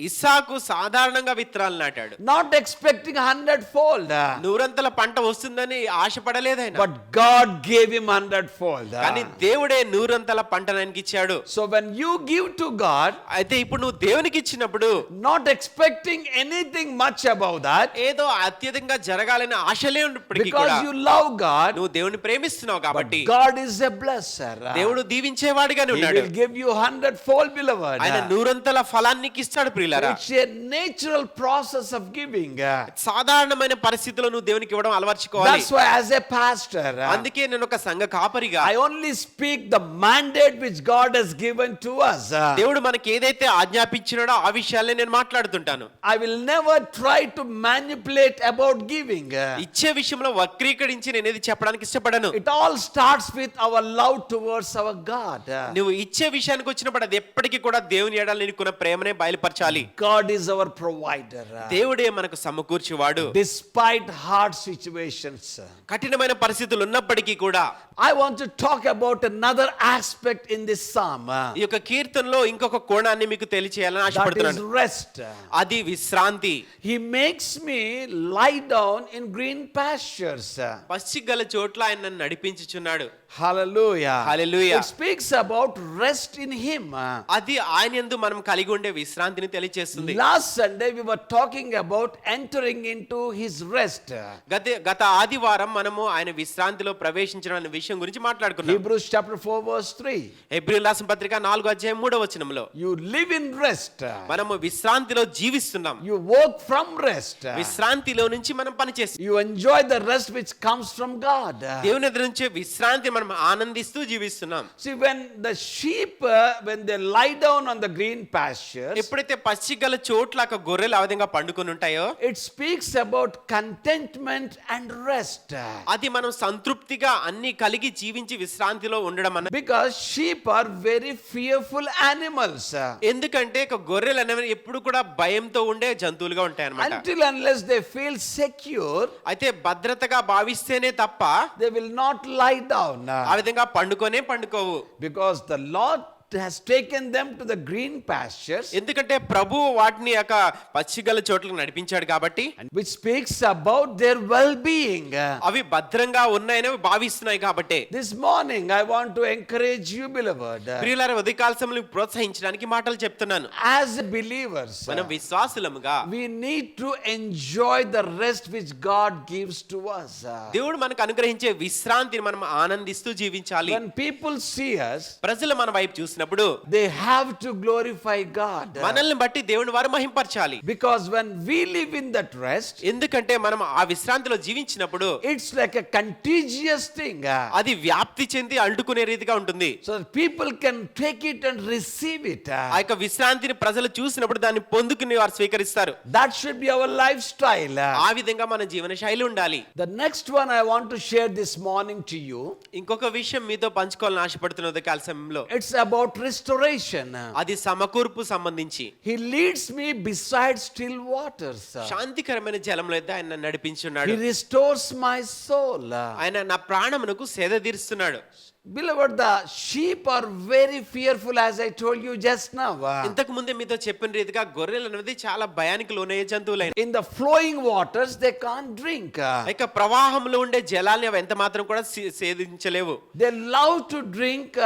Speaker 4: ఇస్సాకు సాధారణంగా విత్తనాలు నాటాడు.
Speaker 2: not expecting 100-fold.
Speaker 4: 100 పంట వస్తుందని ఆశపడలేదు ఆయన.
Speaker 2: But God gave him 100-fold.
Speaker 4: కానీ దేవుడే 100 పంటను ఆయనకి ఇచ్చాడు.
Speaker 2: So So when you give to God,
Speaker 4: అయితే ఇప్పుడు నువ్వు దేవునికి ఇచ్చినప్పుడు
Speaker 2: not expecting anything much above that,
Speaker 4: ఏదో అత్యధికంగా జరగాలని ఆశలే ఉన్నప్పటికీ కూడా
Speaker 2: because you love God,
Speaker 4: నువ్వు దేవుని ప్రేమిస్తున్నావు
Speaker 2: but
Speaker 4: కాబట్టి
Speaker 2: God is a blesser.
Speaker 4: దేవుడు దీవించేవాడిగానే
Speaker 2: He
Speaker 4: ఉన్నాడు.
Speaker 2: will give you 100-fold, beloved.
Speaker 4: ఆయన నూరంతల ఫలాన్ని నీకు ఇస్తాడు ప్రియులారా.
Speaker 2: It's a natural process of giving.
Speaker 4: సాధారణమైన పరిస్థితుల్లో నువ్వు దేవునికి ఇవ్వడం అలవర్చుకోవాలి.
Speaker 2: That's why as a pastor,
Speaker 4: అందుకే నేను ఒక సంఘ కాపరిగా
Speaker 2: I only speak the mandate which God has given to us.
Speaker 4: దేవుడు మనకి ఏదైతే ఆజ్ఞాపించినాడో ఆ విషయాలే నేను మాట్లాడుతుంటాను.
Speaker 2: I will never try to manipulate about giving.
Speaker 4: ఇచ్చే విషయంలో వక్రీకరించి నేను ఏది చెప్పడానికి ఇష్టపడను.
Speaker 2: It all starts with our love towards our God.
Speaker 4: నువ్వు ఇచ్చే విషయానికి వచ్చినప్పుడు అది ఎప్పటికీ కూడా దేవుని ఎడల నీకున్న ప్రేమనే బయలుపరచాలి.
Speaker 2: God is our provider.
Speaker 4: దేవుడే మనకు సమకూర్చువాడు.
Speaker 2: Despite hard situations.
Speaker 4: కఠినమైన పరిస్థితులు ఉన్నప్పటికీ కూడా
Speaker 2: I want to talk about another aspect in this psalm.
Speaker 4: ఈ యొక్క కీర్తనలో ఇంకొక కోణాన్ని మీకు తెలియచేయాలని
Speaker 2: That is
Speaker 4: ఆశపడుతున్నాను.
Speaker 2: rest.
Speaker 4: అది విశ్రాంతి.
Speaker 2: He makes me lie down in green pastures.
Speaker 4: Pachigala చోట్ల ఆయన నన్ను నడిపించుచున్నాడు.
Speaker 2: Hallelujah.
Speaker 4: Hallelujah.
Speaker 2: It speaks about rest in Him.
Speaker 4: అది ఆయన యందు మనం కలిగి ఉండే విశ్రాంతిని తెలియజేస్తుంది.
Speaker 2: Last Sunday we were talking about entering into His rest.
Speaker 4: గత ఆదివారం మనము ఆయన విశ్రాంతిలో ప్రవేశించడం అనే విషయం గురించి మాట్లాడుకున్నాం.
Speaker 2: Hebrews chapter 4 verse 3.
Speaker 4: హెబ్రీయుల రాసిన పత్రిక 4:3
Speaker 2: You live in rest.
Speaker 4: మనము విశ్రాంతిలో జీవిస్తున్నాం.
Speaker 2: You work from rest.
Speaker 4: విశ్రాంతిలో నుంచి మనం పని చేస్తాం.
Speaker 2: You enjoy the rest which comes from God.
Speaker 4: దేవుని ఎదురు నుంచి విశ్రాంతి మనం ఆనందిస్తూ జీవిస్తున్నాం.
Speaker 2: See, when the sheep when they lie down on the green pastures,
Speaker 4: ఎప్పుడైతే పచ్చిగల చోట్ల ఒక గొర్రెలు ఆ విధంగా పండుకొని ఉంటాయో
Speaker 2: it speaks about contentment and rest.
Speaker 4: అది మనం సంతృప్తిగా అన్ని కలిగి జీవించి విశ్రాంతిలో ఉండడం అన్న.
Speaker 2: Because sheep are very fearful animals.
Speaker 4: ఎందుకంటే ఒక గొర్రెలు అనేవి ఎప్పుడు కూడా భయంతో ఉండే జంతువులుగా ఉంటాయి అన్నమాట.
Speaker 2: Until unless they feel secure,
Speaker 4: అయితే భద్రతగా భావిస్తేనే తప్ప
Speaker 2: they will not lie down.
Speaker 4: ఆ విధంగా పండుకోవు.
Speaker 2: Because the Lord has taken them to the green pastures,
Speaker 4: ఎందుకంటే ప్రభువు వాటిని యొక్క పచ్చిగల చోట్లకు నడిపించాడు కాబట్టి,
Speaker 2: which speaks about their well-being.
Speaker 4: అవి భద్రంగా ఉన్నాయని భావిస్తున్నాయి కాబట్టి.
Speaker 2: This morning I want to encourage you, beloved.
Speaker 4: ప్రియులారా, ఉదయకాల సమయంలో ప్రోత్సహించడానికి మాటలు చెప్తున్నాను.
Speaker 2: As believers,
Speaker 4: మనం విశ్వాసులముగా
Speaker 2: we need to enjoy the rest which God gives to us.
Speaker 4: దేవుడు మనకు అనుగ్రహించే విశ్రాంతిని మనం ఆనందిస్తూ జీవించాలి.
Speaker 2: When people see us,
Speaker 4: ప్రజలు మన వైపు చూసినప్పుడు
Speaker 2: they have to glorify God.
Speaker 4: మనల్ని బట్టి దేవుని వారు మహింపరచాలి.
Speaker 2: Because when we live in that rest,
Speaker 4: ఎందుకంటే మనం ఆ విశ్రాంతిలో జీవించినప్పుడు
Speaker 2: it's like a contagious thing.
Speaker 4: అది వ్యాప్తి చెంది అంటుకునే రీతిగా ఉంటుంది.
Speaker 2: So that people can take it and receive it.
Speaker 4: ఆ యొక్క విశ్రాంతిని ప్రజలు చూసినప్పుడు దాన్ని పొందుకుని వారు స్వీకరిస్తారు.
Speaker 2: That should be our lifestyle.
Speaker 4: ఆ విధంగా మన జీవన శైలి ఉండాలి.
Speaker 2: The next one I want to share this morning to you.
Speaker 4: ఇంకొక విషయం మీతో పంచుకోవాలని ఆశపడుతున్న ఉదయకాల సమయంలో
Speaker 2: It's about restoration.
Speaker 4: అది సమకూర్పు సంబంధించి.
Speaker 2: He leads me beside still waters.
Speaker 4: శాంతికరమైన జలంలో అయితే ఆయన నన్ను నడిపించున్నాడు.
Speaker 2: He restores my soul.
Speaker 4: ఆయన నా ప్రాణమునకు సేద తీరుస్తున్నాడు.
Speaker 2: Beloved, the sheep are very fearful, as I told you just now.
Speaker 4: ఇంతకు ముందే మీతో చెప్పిన రీతిగా గొర్రెలు అనేది చాలా భయానికి లోనయ్యే జంతువులైన.
Speaker 2: In the flowing waters they can't drink.
Speaker 4: ఇక ప్రవాహంలో ఉండే జలాల్ని అవి ఎంత మాత్రం కూడా సేదించలేవు.
Speaker 2: They love to drink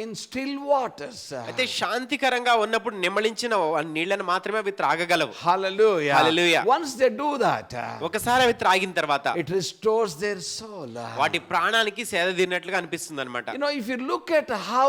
Speaker 2: in still waters.
Speaker 4: అయితే శాంతికరంగా ఉన్నప్పుడు నిమ్మళించిన నీళ్లను మాత్రమే అవి త్రాగగలవు.
Speaker 2: Hallelujah.
Speaker 4: Hallelujah.
Speaker 2: Once they do that,
Speaker 4: ఒకసారి అవి త్రాగిన తర్వాత
Speaker 2: it restores their soul.
Speaker 4: వాటి ప్రాణానికి సేద తీరినట్లుగా అనిపిస్తుంది అన్నమాట.
Speaker 2: You know, if you look at how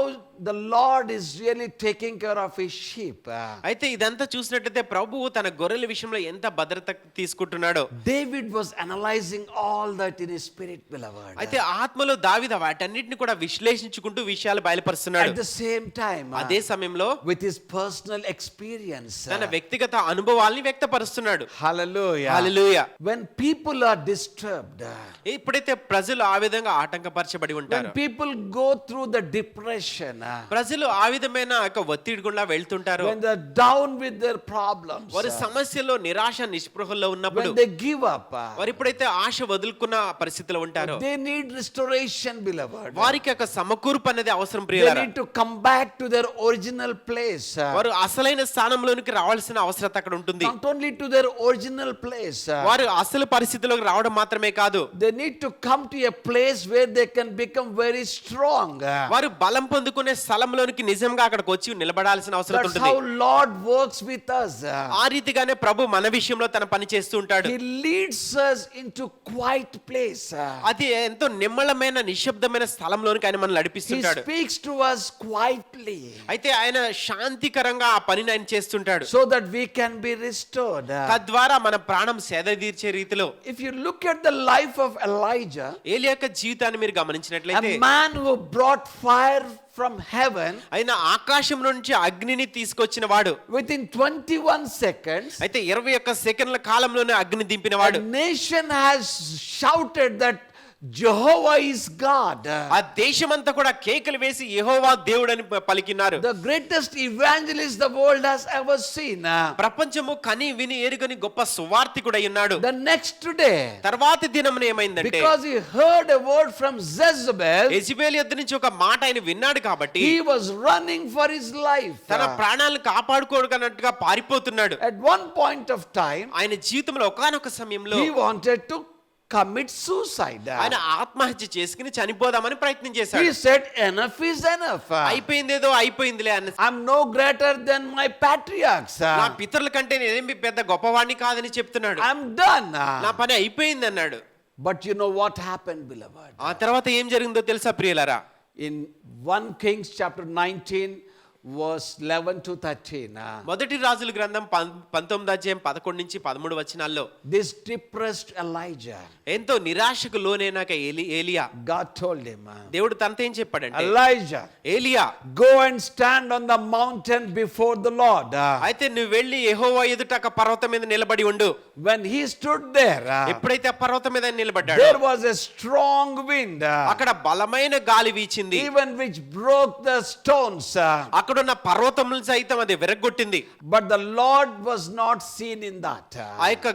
Speaker 2: the Lord is really taking care of his sheep.
Speaker 4: అయితే ఇదంతా చూసినట్లయితే ప్రభువు తన గొర్రెల విషయంలో ఎంత భద్రత తీసుకుంటున్నాడో.
Speaker 2: David was analyzing all that in his spirit, beloved.
Speaker 4: అయితే ఆత్మలో దావీదు వాటన్నిటిని కూడా విశ్లేషించుకుంటూ విషయాలు బయలుపరుస్తున్నాడు.
Speaker 2: At the same time,
Speaker 4: అదే సమయంలో
Speaker 2: with his personal experience.
Speaker 4: తన వ్యక్తిగత అనుభవాల్ని వ్యక్తపరుస్తున్నాడు.
Speaker 2: Hallelujah.
Speaker 4: Hallelujah.
Speaker 2: When people are disturbed,
Speaker 4: ఎప్పుడైతే ప్రజలు ఆ విధంగా ఆటంకపరచబడి ఉంటారో,
Speaker 2: when people go through the depression,
Speaker 4: ప్రజలు ఆ విధమైన ఒక ఒత్తిడి గుండా వెళ్తుంటారు,
Speaker 2: when they're down with their problems,
Speaker 4: వారి సమస్యల్లో నిరాశ నిస్పృహల్లో ఉన్నప్పుడు,
Speaker 2: when they give up,
Speaker 4: వారు ఎప్పుడైతే ఆశ వదులుకున్న పరిస్థితిలో ఉంటారో,
Speaker 2: they need restoration, beloved.
Speaker 4: వారికి ఒక సమకూర్పు అనేది అవసరం
Speaker 2: They
Speaker 4: ప్రియులారా.
Speaker 2: need to come back to their original place.
Speaker 4: వారు అసలైన స్థానంలోనికి రావాల్సిన అవసరం అక్కడ ఉంటుంది.
Speaker 2: Not only to their original place,
Speaker 4: వారు అసలు పరిస్థితిలోకి రావడం మాత్రమే కాదు,
Speaker 2: they need to come to a place where they can become very strong. strong.
Speaker 4: వారు బలం పొందుకునే స్థలంలోనికి నిజంగా అక్కడికి వచ్చి నిలబడాల్సిన అవసరం
Speaker 2: That's
Speaker 4: ఉంటుంది.
Speaker 2: how Lord works with us.
Speaker 4: ఆ రీతిగానే ప్రభు మన విషయంలో తన పని చేస్తూ ఉంటాడు.
Speaker 2: He leads us into quiet place.
Speaker 4: అది ఎంతో నిమ్మళమైన నిశ్శబ్దమైన స్థలంలోనికి ఆయన మనల్ని
Speaker 2: He
Speaker 4: నడిపిస్తుంటాడు.
Speaker 2: speaks to us quietly
Speaker 4: అయితే ఆయన శాంతికరంగా ఆ పనిని ఆయన చేస్తుంటాడు.
Speaker 2: so that we can be restored.
Speaker 4: తద్వారా మన ప్రాణం సేద తీర్చే రీతిలో.
Speaker 2: If you look at the life of Elijah,
Speaker 4: ఏలియా యొక్క జీవితాన్ని మీరు గమనించినట్లయితే
Speaker 2: a man who brought fire from heaven
Speaker 4: ఆయన ఆకాశం నుంచి అగ్నిని తీసుకొచ్చిన వాడు,
Speaker 2: within 21 seconds,
Speaker 4: అయితే 21 సెకండ్ల కాలంలోనే అగ్ని దింపిన వాడు.
Speaker 2: a nation has shouted that Jehovah is God.
Speaker 4: ఆ దేశమంతా కూడా కేకలు వేసి యెహోవా దేవుడని పలికినారు.
Speaker 2: The greatest evangelist the world has ever seen.
Speaker 4: ప్రపంచము కని విని ఎరుగని గొప్ప సువార్తికుడై ఉన్నాడు.
Speaker 2: The next day,
Speaker 4: తర్వాతి దినమున ఏమైందంటే,
Speaker 2: because he heard a word from Jezebel,
Speaker 4: Jezebel యొద్ద నుంచి ఒక మాట ఆయన విన్నాడు కాబట్టి
Speaker 2: he was running for his life.
Speaker 4: తన ప్రాణాలను కాపాడుకోవడానికిగా పారిపోతున్నాడు.
Speaker 2: At one point of time,
Speaker 4: ఆయన జీవితంలో ఒకానొక సమయంలో
Speaker 2: he wanted to commit suicide.
Speaker 4: ఆయన ఆత్మహత్య చేసుకుని చనిపోదామని ప్రయత్నం
Speaker 2: He
Speaker 4: చేశాడు.
Speaker 2: said, enough is enough.
Speaker 4: అయిపోయిందేదో అయిపోయిందిలే అన్న,
Speaker 2: I'm no greater than my patriarchs.
Speaker 4: నా పితరుల కంటే నేనేమి పెద్ద గొప్పవాడిని కాదని చెప్తున్నాడు.
Speaker 2: I'm done.
Speaker 4: నా పని అయిపోయింది అన్నాడు.
Speaker 2: But you know what happened, beloved?
Speaker 4: ఆ తర్వాత ఏం జరిగిందో తెలుసా ప్రియులారా?
Speaker 2: In 1 Kings chapter 19 verse 11 to 13.
Speaker 4: మొదటి రాజుల గ్రంథం 19 నుంచి 13 వచనాల్లో
Speaker 2: This depressed Elijah,
Speaker 4: ఎంతో నిరాశకు లోనైనాక ఏలియా,
Speaker 2: God told him,
Speaker 4: దేవుడు తనతో ఏం చెప్పాడంటే,
Speaker 2: Elijah,
Speaker 4: ఏలియా
Speaker 2: go and stand on the mountain before the Lord.
Speaker 4: అయితే నువ్వు వెళ్ళి యెహోవా ఎదుట ఒక పర్వతం మీద నిలబడి ఉండు.
Speaker 2: When he stood there,
Speaker 4: ఎప్పుడైతే ఆ పర్వతం మీద నిలబడ్డాడో
Speaker 2: there was a strong wind,
Speaker 4: అక్కడ బలమైన గాలి వీచింది.
Speaker 2: even which broke the stones.
Speaker 4: అక్కడున్న పర్వతములను సైతం అది విరగ్గొట్టింది.
Speaker 2: But the Lord was not seen in that.
Speaker 4: ఆ యొక్క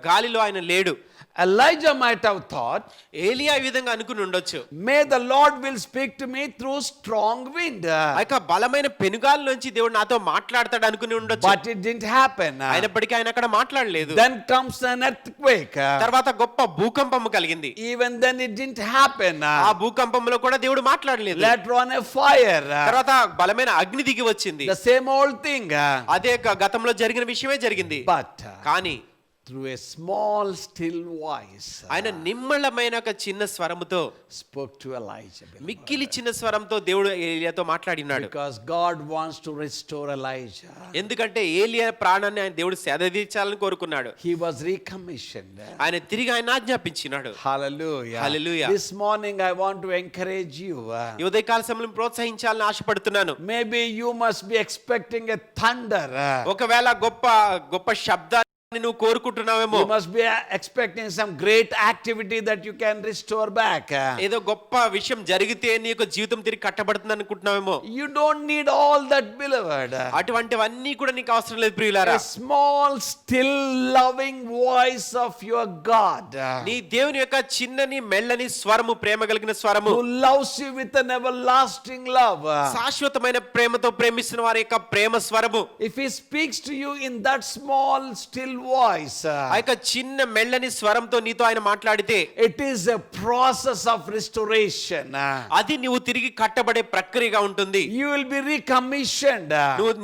Speaker 4: గాలిలో ఆయన లేడు.
Speaker 2: Elijah might have thought,
Speaker 4: ఏలియా ఈ విధంగా అనుకుని ఉండొచ్చు,
Speaker 2: may the Lord will speak to me through strong wind.
Speaker 4: ఆ యొక్క బలమైన పెనుగాలిలోంచి దేవుడు నాతో మాట్లాడతాడు అనుకుని ఉండొచ్చు.
Speaker 2: But it didn't happen.
Speaker 4: అయినప్పటికీ ఆయన అక్కడ మాట్లాడలేదు.
Speaker 2: Then comes an earthquake.
Speaker 4: తర్వాత గొప్ప భూకంపము కలిగింది.
Speaker 2: Even then it didn't happen.
Speaker 4: ఆ భూకంపంలో కూడా దేవుడు మాట్లాడలేదు.
Speaker 2: Later on a fire.
Speaker 4: తర్వాత బలమైన అగ్ని దిగి వచ్చింది.
Speaker 2: The same old thing.
Speaker 4: అదే గతంలో జరిగిన విషయమే జరిగింది.
Speaker 2: But
Speaker 4: కానీ
Speaker 2: through a small still voice,
Speaker 4: ఆయన నిమ్మళమైన ఒక చిన్న స్వరముతో,
Speaker 2: spoke to Elijah.
Speaker 4: మిక్కిలి చిన్న స్వరంతో దేవుడు ఏలియాతో మాట్లాడినాడు.
Speaker 2: Because God wants to restore Elijah.
Speaker 4: ఎందుకంటే ఏలియా ప్రాణాన్ని ఆయన దేవుడు సేదతీర్చాలని కోరుకున్నాడు.
Speaker 2: He was recommissioned.
Speaker 4: ఆయన తిరిగి ఆయన ఆజ్ఞాపించినాడు.
Speaker 2: Hallelujah.
Speaker 4: Hallelujah.
Speaker 2: This morning I want to encourage you.
Speaker 4: ఈ ఉదయకాల సమయంలో ప్రోత్సహించాలని ఆశపడుతున్నాను.
Speaker 2: Maybe you must be expecting a thunder.
Speaker 4: ఒకవేళ గొప్ప గొప్ప శబ్దాన్ని నువ్వు కోరుకుంటున్నావేమో.
Speaker 2: You must be expecting some great activity that you can restore back.
Speaker 4: ఏదో గొప్ప విషయం జరిగితే నీ యొక్క జీవితం తిరిగి కట్టబడుతుంది అనుకుంటున్నావేమో.
Speaker 2: You don't need all that, beloved.
Speaker 4: అటువంటివన్నీ కూడా నీకు అవసరం లేదు ప్రియులారా.
Speaker 2: A small still loving voice of your God,
Speaker 4: నీ దేవుని యొక్క చిన్నని మెల్లని స్వరము, ప్రేమ కలిగిన స్వరము,
Speaker 2: who loves you with an everlasting love.
Speaker 4: శాశ్వతమైన ప్రేమతో ప్రేమిస్తున్న వారి యొక్క ప్రేమ స్వరము.
Speaker 2: If he speaks to you in that small still voice,
Speaker 4: ఆ యొక్క చిన్న మెల్లని స్వరంతో నీతో ఆయన మాట్లాడితే,
Speaker 2: it is a process of restoration.
Speaker 4: అది నువ్వు తిరిగి కట్టబడే ప్రక్రియగా ఉంటుంది.
Speaker 2: You will be recommissioned.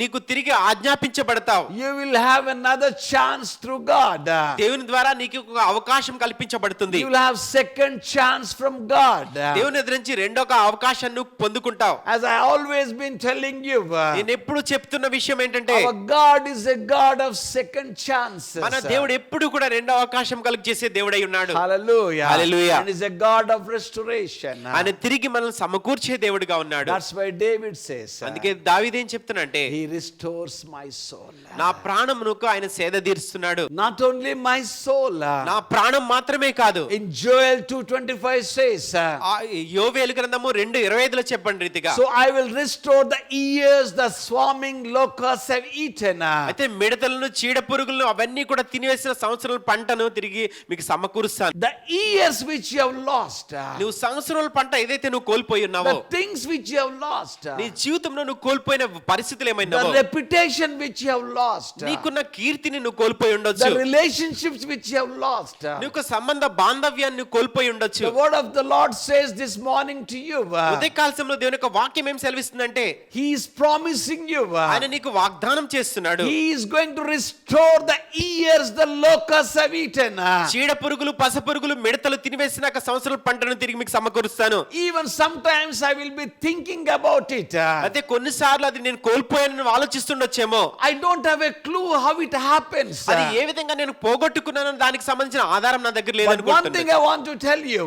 Speaker 4: నీకు తిరిగి ఆజ్ఞాపించబడతావు.
Speaker 2: You will have another chance through God.
Speaker 4: దేవుని ద్వారా నీకు ఒక అవకాశం కల్పించబడుతుంది.
Speaker 2: You will have second chance from God.
Speaker 4: దేవుని ఎదురు నుంచి రెండో అవకాశాన్ని నువ్వు పొందుకుంటావు.
Speaker 2: As I always been telling you,
Speaker 4: నేను ఎప్పుడు చెప్తున్న విషయం ఏంటంటే,
Speaker 2: our God is a God of second chances.
Speaker 4: మన దేవుడు ఎప్పుడు కూడా రెండో అవకాశం కలిగజేసే దేవుడై ఉన్నాడు.
Speaker 2: Hallelujah.
Speaker 4: Hallelujah.
Speaker 2: And is a God of restoration.
Speaker 4: ఆయన తిరిగి మనల్ని సమకూర్చే దేవుడిగా ఉన్నాడు.
Speaker 2: That's why David says,
Speaker 4: అందుకే దావీదు ఏం చెప్తున్నాడంటే,
Speaker 2: he restores my soul.
Speaker 4: నా ప్రాణమునకు ఆయన సేద తీరుస్తున్నాడు.
Speaker 2: Not only my soul.
Speaker 4: నా ప్రాణం మాత్రమే కాదు.
Speaker 2: In Joel 2:25 says,
Speaker 4: యోవేలు గ్రంథము 2:25లో చెప్పండి రీతిగా,
Speaker 2: so I will restore the years the swarming locusts have eaten.
Speaker 4: అయితే మిడతలను చీడ పురుగులను అవన్నీ అవన్నీ కూడా తినివేసిన సంవత్సరాల పంటను తిరిగి మీకు సమకూరుస్తాను.
Speaker 2: The years which you have lost,
Speaker 4: నువ్వు సంవత్సరాల పంట ఏదైతే నువ్వు కోల్పోయి ఉన్నావో,
Speaker 2: the things which you have lost,
Speaker 4: నీ జీవితంలో నువ్వు కోల్పోయిన పరిస్థితులు
Speaker 2: the
Speaker 4: ఏమైనావో,
Speaker 2: reputation which you have lost,
Speaker 4: నీకున్న కీర్తిని నువ్వు కోల్పోయి ఉండొచ్చు,
Speaker 2: the relationships which you have lost.
Speaker 4: నీకు సంబంధ బాంధవ్యాన్ని నువ్వు కోల్పోయి ఉండొచ్చు.
Speaker 2: The word of the Lord says this morning to you,
Speaker 4: ఉదయకాల సమయంలో దేవుని యొక్క వాక్యం ఏం సెలవిస్తుందంటే,
Speaker 2: He is promising you,
Speaker 4: ఆయన నీకు వాగ్దానం చేస్తున్నాడు.
Speaker 2: He is going to restore the years the locusts have eaten.
Speaker 4: చీడ పురుగులు, పస పురుగులు, మిడతలు తినివేసినాక సంవత్సరాల పంటను తిరిగి మీకు సమకూరుస్తాను.
Speaker 2: Even sometimes I will be thinking about it.
Speaker 4: అయితే కొన్నిసార్లు అది నేను కోల్పోయానని ఆలోచిస్తుండొచ్చేమో.
Speaker 2: I don't have a clue how it happens.
Speaker 4: అది ఏ విధంగా నేను పోగొట్టుకున్నానని దానికి సంబంధించిన ఆధారం నా దగ్గర
Speaker 2: But one thing
Speaker 4: లేదనుకుంటున్నాను.
Speaker 2: I want to tell you,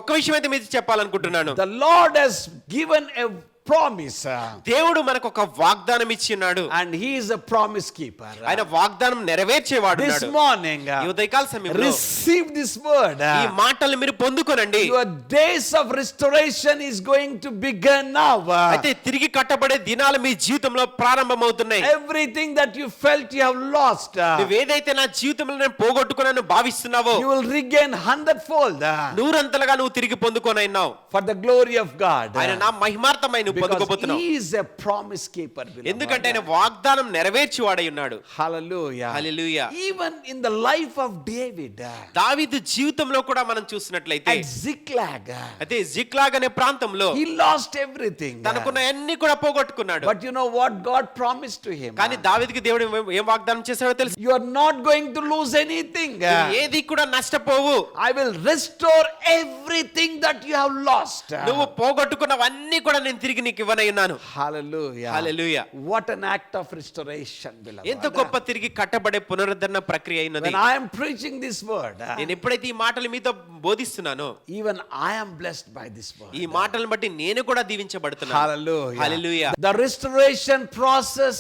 Speaker 4: ఒక్క విషయం అయితే మీకు చెప్పాలనుకుంటున్నాను.
Speaker 2: the Lord has given a promise,
Speaker 4: దేవుడు మనకు ఒక వాగ్దానం ఇచ్చిన్నాడు.
Speaker 2: and He is a promise keeper.
Speaker 4: ఆయన వాగ్దానం నెరవేర్చేవాడు.
Speaker 2: This morning,
Speaker 4: ఈ ఉదయకాల సమయంలో
Speaker 2: receive this word.
Speaker 4: ఈ మాటలు మీరు పొందుకోనండి.
Speaker 2: Your days of restoration is going to begin now.
Speaker 4: అయితే తిరిగి కట్టబడే దినాలు మీ జీవితంలో ప్రారంభమవుతున్నాయి.
Speaker 2: Everything that you felt you have lost,
Speaker 4: నువ్వేదైతే నా జీవితంలో నేను పోగొట్టుకున్నాను భావిస్తున్నావో,
Speaker 2: you will regain 100-fold,
Speaker 4: నూరంతలుగా నువ్వు తిరిగి పొందుకోనైనావు.
Speaker 2: for the glory of God.
Speaker 4: ఆయన నా మహిమార్థమై నువ్వు
Speaker 2: Because
Speaker 4: పొందుకోబోతున్నావు.
Speaker 2: He is a promise keeper, beloved.
Speaker 4: ఎందుకంటే ఆయన వాగ్దానం నెరవేర్చివాడై ఉన్నాడు.
Speaker 2: Hallelujah.
Speaker 4: Hallelujah.
Speaker 2: Even in the life of David,
Speaker 4: దావీదు జీవితంలో కూడా మనం చూసినట్లయితే,
Speaker 2: at Ziklag,
Speaker 4: అయితే జిక్లాగ్ అనే ప్రాంతంలో
Speaker 2: he lost everything.
Speaker 4: తనకున్న అన్ని కూడా పోగొట్టుకున్నాడు.
Speaker 2: But you know what God promised to him?
Speaker 4: కానీ దావీదుకి దేవుడు ఏం వాగ్దానం చేశాడో తెలుసు.
Speaker 2: You are not going to lose anything.
Speaker 4: నువ్వు ఏది కూడా నష్టపోవు.
Speaker 2: I will restore everything that you have lost.
Speaker 4: నువ్వు పోగొట్టుకున్నవన్నీ కూడా నేను తిరిగి నీకు ఇవ్వనై ఉన్నాను.
Speaker 2: Hallelujah.
Speaker 4: Hallelujah.
Speaker 2: What an act of restoration, beloved.
Speaker 4: ఎంత గొప్ప తిరిగి కట్టబడే పునరుద్ధరణ ప్రక్రియ అయినది.
Speaker 2: When I am preaching this word,
Speaker 4: నేను ఎప్పుడైతే ఈ మాటలు మీతో బోధిస్తున్నానో,
Speaker 2: even I am blessed by this word.
Speaker 4: ఈ మాటలను బట్టి నేను కూడా దీవించబడుతున్నాను.
Speaker 2: Hallelujah.
Speaker 4: Hallelujah.
Speaker 2: The restoration process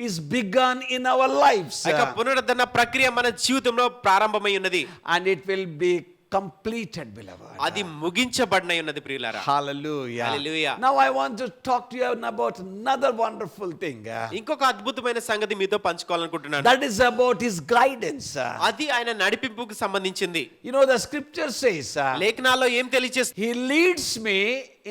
Speaker 2: is begun in our lives,
Speaker 4: ఇక పునరుద్ధరణ ప్రక్రియ మన జీవితంలో ప్రారంభమై ఉన్నది.
Speaker 2: and it will be completed, beloved.
Speaker 4: అది ముగించబడినై ఉన్నది ప్రియులారా.
Speaker 2: Hallelujah.
Speaker 4: Hallelujah.
Speaker 2: Now I want to talk to you about another wonderful thing.
Speaker 4: ఇంకొక అద్భుతమైన సంగతి మీతో పంచుకోవాలనుకుంటున్నాను.
Speaker 2: That is about His guidance.
Speaker 4: అది ఆయన నడిపింపుకు సంబంధించింది.
Speaker 2: You know, the scripture says,
Speaker 4: లేఖనాల్లో ఏం తెలియజేస్తుంది?
Speaker 2: He leads me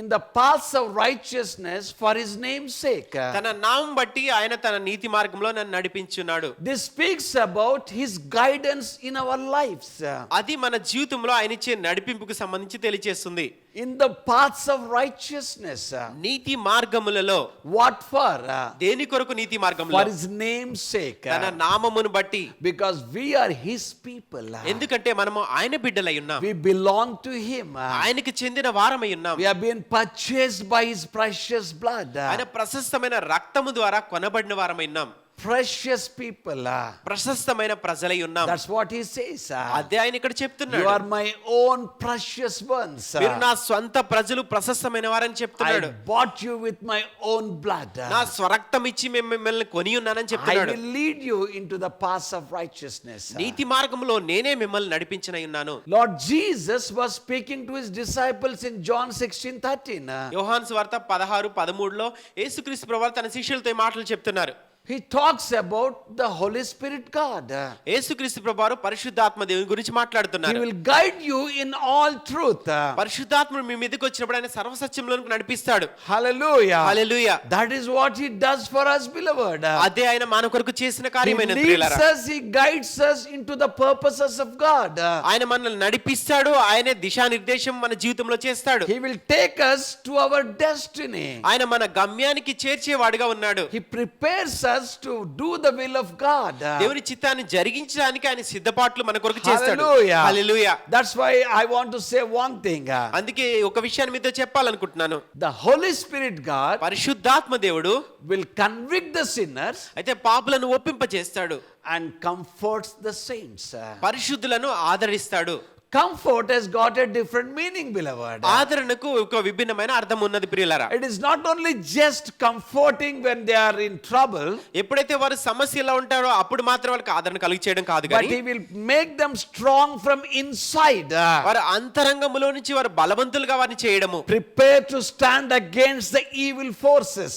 Speaker 2: in the paths of righteousness for His name's sake.
Speaker 4: తన నామం బట్టి ఆయన తన నీతి మార్గంలో నన్ను నడిపించున్నాడు.
Speaker 2: This speaks about His guidance in our lives.
Speaker 4: అది మన జీవితంలో ఆయన ఇచ్చే నడిపింపుకు సంబంధించి తెలియజేస్తుంది.
Speaker 2: In the paths of righteousness.
Speaker 4: NITI మార్గములలో.
Speaker 2: What for?
Speaker 4: దేని కొరకు నీతి మార్గంలో?
Speaker 2: For His name's sake.
Speaker 4: తన నామమును బట్టి.
Speaker 2: Because we are His people.
Speaker 4: ఎందుకంటే మనము ఆయన బిడ్డలై ఉన్నాం.
Speaker 2: We belong to Him.
Speaker 4: ఆయనకి చెందిన వారమై ఉన్నాం.
Speaker 2: We have been purchased by His precious blood.
Speaker 4: ఆయన ప్రశస్తమైన రక్తము ద్వారా కొనబడిన వారమై ఉన్నాం.
Speaker 2: Precious people.
Speaker 4: ప్రశస్తమైన ప్రజలై ఉన్నాం.
Speaker 2: That's what He says.
Speaker 4: అదే ఆయన ఇక్కడ
Speaker 2: You
Speaker 4: చెప్తున్నాడు.
Speaker 2: are my own precious ones.
Speaker 4: మీరు నా స్వంత ప్రజలు ప్రశస్తమైన వారని చెప్తున్నాడు.
Speaker 2: I bought you with my own blood.
Speaker 4: నా స్వరక్తం ఇచ్చి మిమ్మల్ని కొని ఉన్నానని
Speaker 2: I
Speaker 4: చెప్తున్నాడు.
Speaker 2: will lead you into the paths of righteousness.
Speaker 4: నీతి మార్గంలో నేనే మిమ్మల్ని నడిపించనై ఉన్నాను.
Speaker 2: Lord Jesus was speaking to His disciples in John 16:13.
Speaker 4: యోహాను సువార్త 16:13లో యేసుక్రీస్తు ప్రభువు తన శిష్యులతో ఈ మాటలు చెప్తున్నారు.
Speaker 2: He talks about the Holy Spirit God.
Speaker 4: యేసుక్రీస్తు ప్రభువు పరిశుద్ధాత్మ దేవుని గురించి
Speaker 2: He
Speaker 4: మాట్లాడుతున్నారు.
Speaker 2: will guide you in all truth.
Speaker 4: పరిశుద్ధాత్ముడు మీ మీదకి వచ్చినప్పుడు ఆయన సర్వసత్యంలోనికి నడిపిస్తాడు.
Speaker 2: Hallelujah.
Speaker 4: Hallelujah.
Speaker 2: That is what He does for us, beloved.
Speaker 4: అదే ఆయన మన కొరకు చేసిన
Speaker 2: He
Speaker 4: కార్యమైనది
Speaker 2: leads
Speaker 4: ప్రియులారా.
Speaker 2: us, He guides us into the purposes of God.
Speaker 4: ఆయన మనల్ని నడిపిస్తాడు. ఆయనే దిశానిర్దేశం మన జీవితంలో చేస్తాడు.
Speaker 2: He will take us to our destiny.
Speaker 4: ఆయన మన గమ్యానికి చేర్చేవాడుగా ఉన్నాడు.
Speaker 2: He prepares us to do the will of God.
Speaker 4: దేవుని చిత్తాన్ని జరిగించడానికి ఆయన సిద్ధపాట్లు మన కొరకు చేస్తాడు.
Speaker 2: Hallelujah.
Speaker 4: Hallelujah.
Speaker 2: That's why I want to say one thing.
Speaker 4: అందుకే ఒక విషయాన్ని మీతో చెప్పాలనుకుంటున్నాను.
Speaker 2: The Holy Spirit God
Speaker 4: పరిశుద్ధాత్మ దేవుడు
Speaker 2: will convict the sinners
Speaker 4: అయితే పాపులను ఒప్పింప చేస్తాడు.
Speaker 2: and comforts the saints.
Speaker 4: పరిశుద్ధులను ఆదరిస్తాడు.
Speaker 2: Comfort has got a different meaning, beloved.
Speaker 4: ఆదరణకు ఒక విభిన్నమైన అర్థం ఉన్నది ప్రియులారా.
Speaker 2: It is not only just comforting when they are in trouble,
Speaker 4: ఎప్పుడైతే వారు సమస్యలో ఉంటారో అప్పుడు మాత్రం వాళ్ళకి ఆదరణ కలిగి చేయడం కాదు
Speaker 2: but
Speaker 4: కానీ
Speaker 2: He will make them strong from inside.
Speaker 4: వారి అంతరంగములో నుంచి వారు బలవంతులుగా వారిని చేయడము,
Speaker 2: Prepare to stand against the evil forces.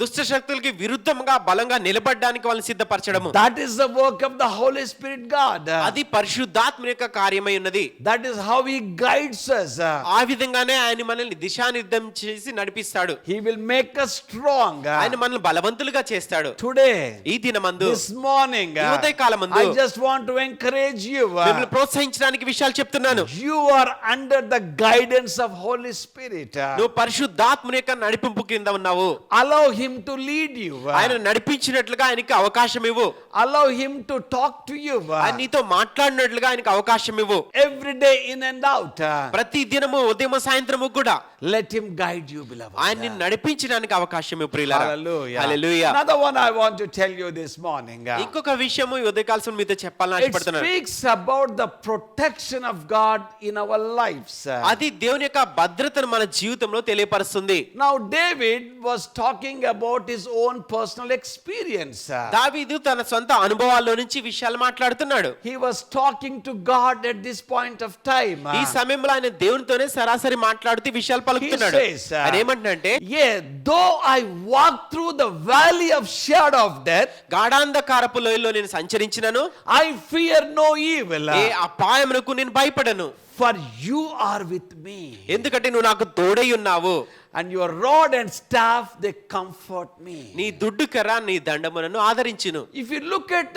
Speaker 4: దుష్ట శక్తులకి విరుద్ధంగా బలంగా నిలబడడానికి వాళ్ళని సిద్ధపరచడము.
Speaker 2: That is the work of the Holy Spirit God.
Speaker 4: అది పరిశుద్ధాత్మ యొక్క కార్యమై ఉన్నది.
Speaker 2: That is how He guides us.
Speaker 4: ఆ విధంగానే ఆయన మనల్ని దిశానిర్దేశం చేసి నడిపిస్తాడు.
Speaker 2: He will make us strong.
Speaker 4: ఆయన మనల్ని బలవంతులుగా చేస్తాడు.
Speaker 2: Today,
Speaker 4: ఈ దినమందు
Speaker 2: this morning,
Speaker 4: ఈ ఉదయకాలమందు
Speaker 2: I just want to encourage you.
Speaker 4: మిమ్మల్ని ప్రోత్సహించడానికి విషయాలు చెప్తున్నాను.
Speaker 2: You are under the guidance of Holy Spirit.
Speaker 4: నువ్వు పరిశుద్ధాత్మ యొక్క నడిపింపు కింద ఉన్నావు.
Speaker 2: Allow Him to lead you.
Speaker 4: ఆయన నడిపించినట్లుగా ఆయనకి అవకాశం ఇవ్వు.
Speaker 2: Allow Him to talk to you.
Speaker 4: ఆయన నీతో మాట్లాడినట్లుగా ఆయనకి అవకాశం ఇవ్వు.
Speaker 2: Every day in and out.
Speaker 4: ప్రతి దినము ఉదయం సాయంత్రము కూడా
Speaker 2: Let Him guide you, beloved.
Speaker 4: ఆయన్ని నడిపించడానికి అవకాశం ఇవ్వు ప్రియులారా.
Speaker 2: Hallelujah.
Speaker 4: Hallelujah.
Speaker 2: Another one I want to tell you this morning.
Speaker 4: ఇంకొక విషయము ఈ ఉదయకాలం మీతో చెప్పాలని
Speaker 2: It
Speaker 4: ఆశపడుతున్నాను.
Speaker 2: speaks about the protection of God in our lives.
Speaker 4: అది దేవుని యొక్క భద్రతను మన జీవితంలో తెలియపరుస్తుంది.
Speaker 2: Now David was talking about his own personal experience.
Speaker 4: దావీదు తన సొంత అనుభవాల్లో నుంచి విషయాలు మాట్లాడుతున్నాడు.
Speaker 2: He was talking to God at this point of time.
Speaker 4: ఈ సమయంలో ఆయన దేవునితోనే సరాసరి మాట్లాడుతూ విషయాలు పలుకుతున్నాడు.
Speaker 2: He says,
Speaker 4: ఆయన ఏమంటున్నాడంటే,
Speaker 2: Yeah, though I walk through the valley of shadow of death,
Speaker 4: గాఢాంధకారపు లోయలో నేను సంచరించినను,
Speaker 2: I fear no evil.
Speaker 4: ఏ అపాయమునకు నేను భయపడను.
Speaker 2: For you are with me.
Speaker 4: ఎందుకంటే నువ్వు నాకు తోడై ఉన్నావు.
Speaker 2: And your rod and staff, they comfort me.
Speaker 4: నీ దుడ్డు కర్ర నీ దండములను ఆదరించును.
Speaker 2: If you look at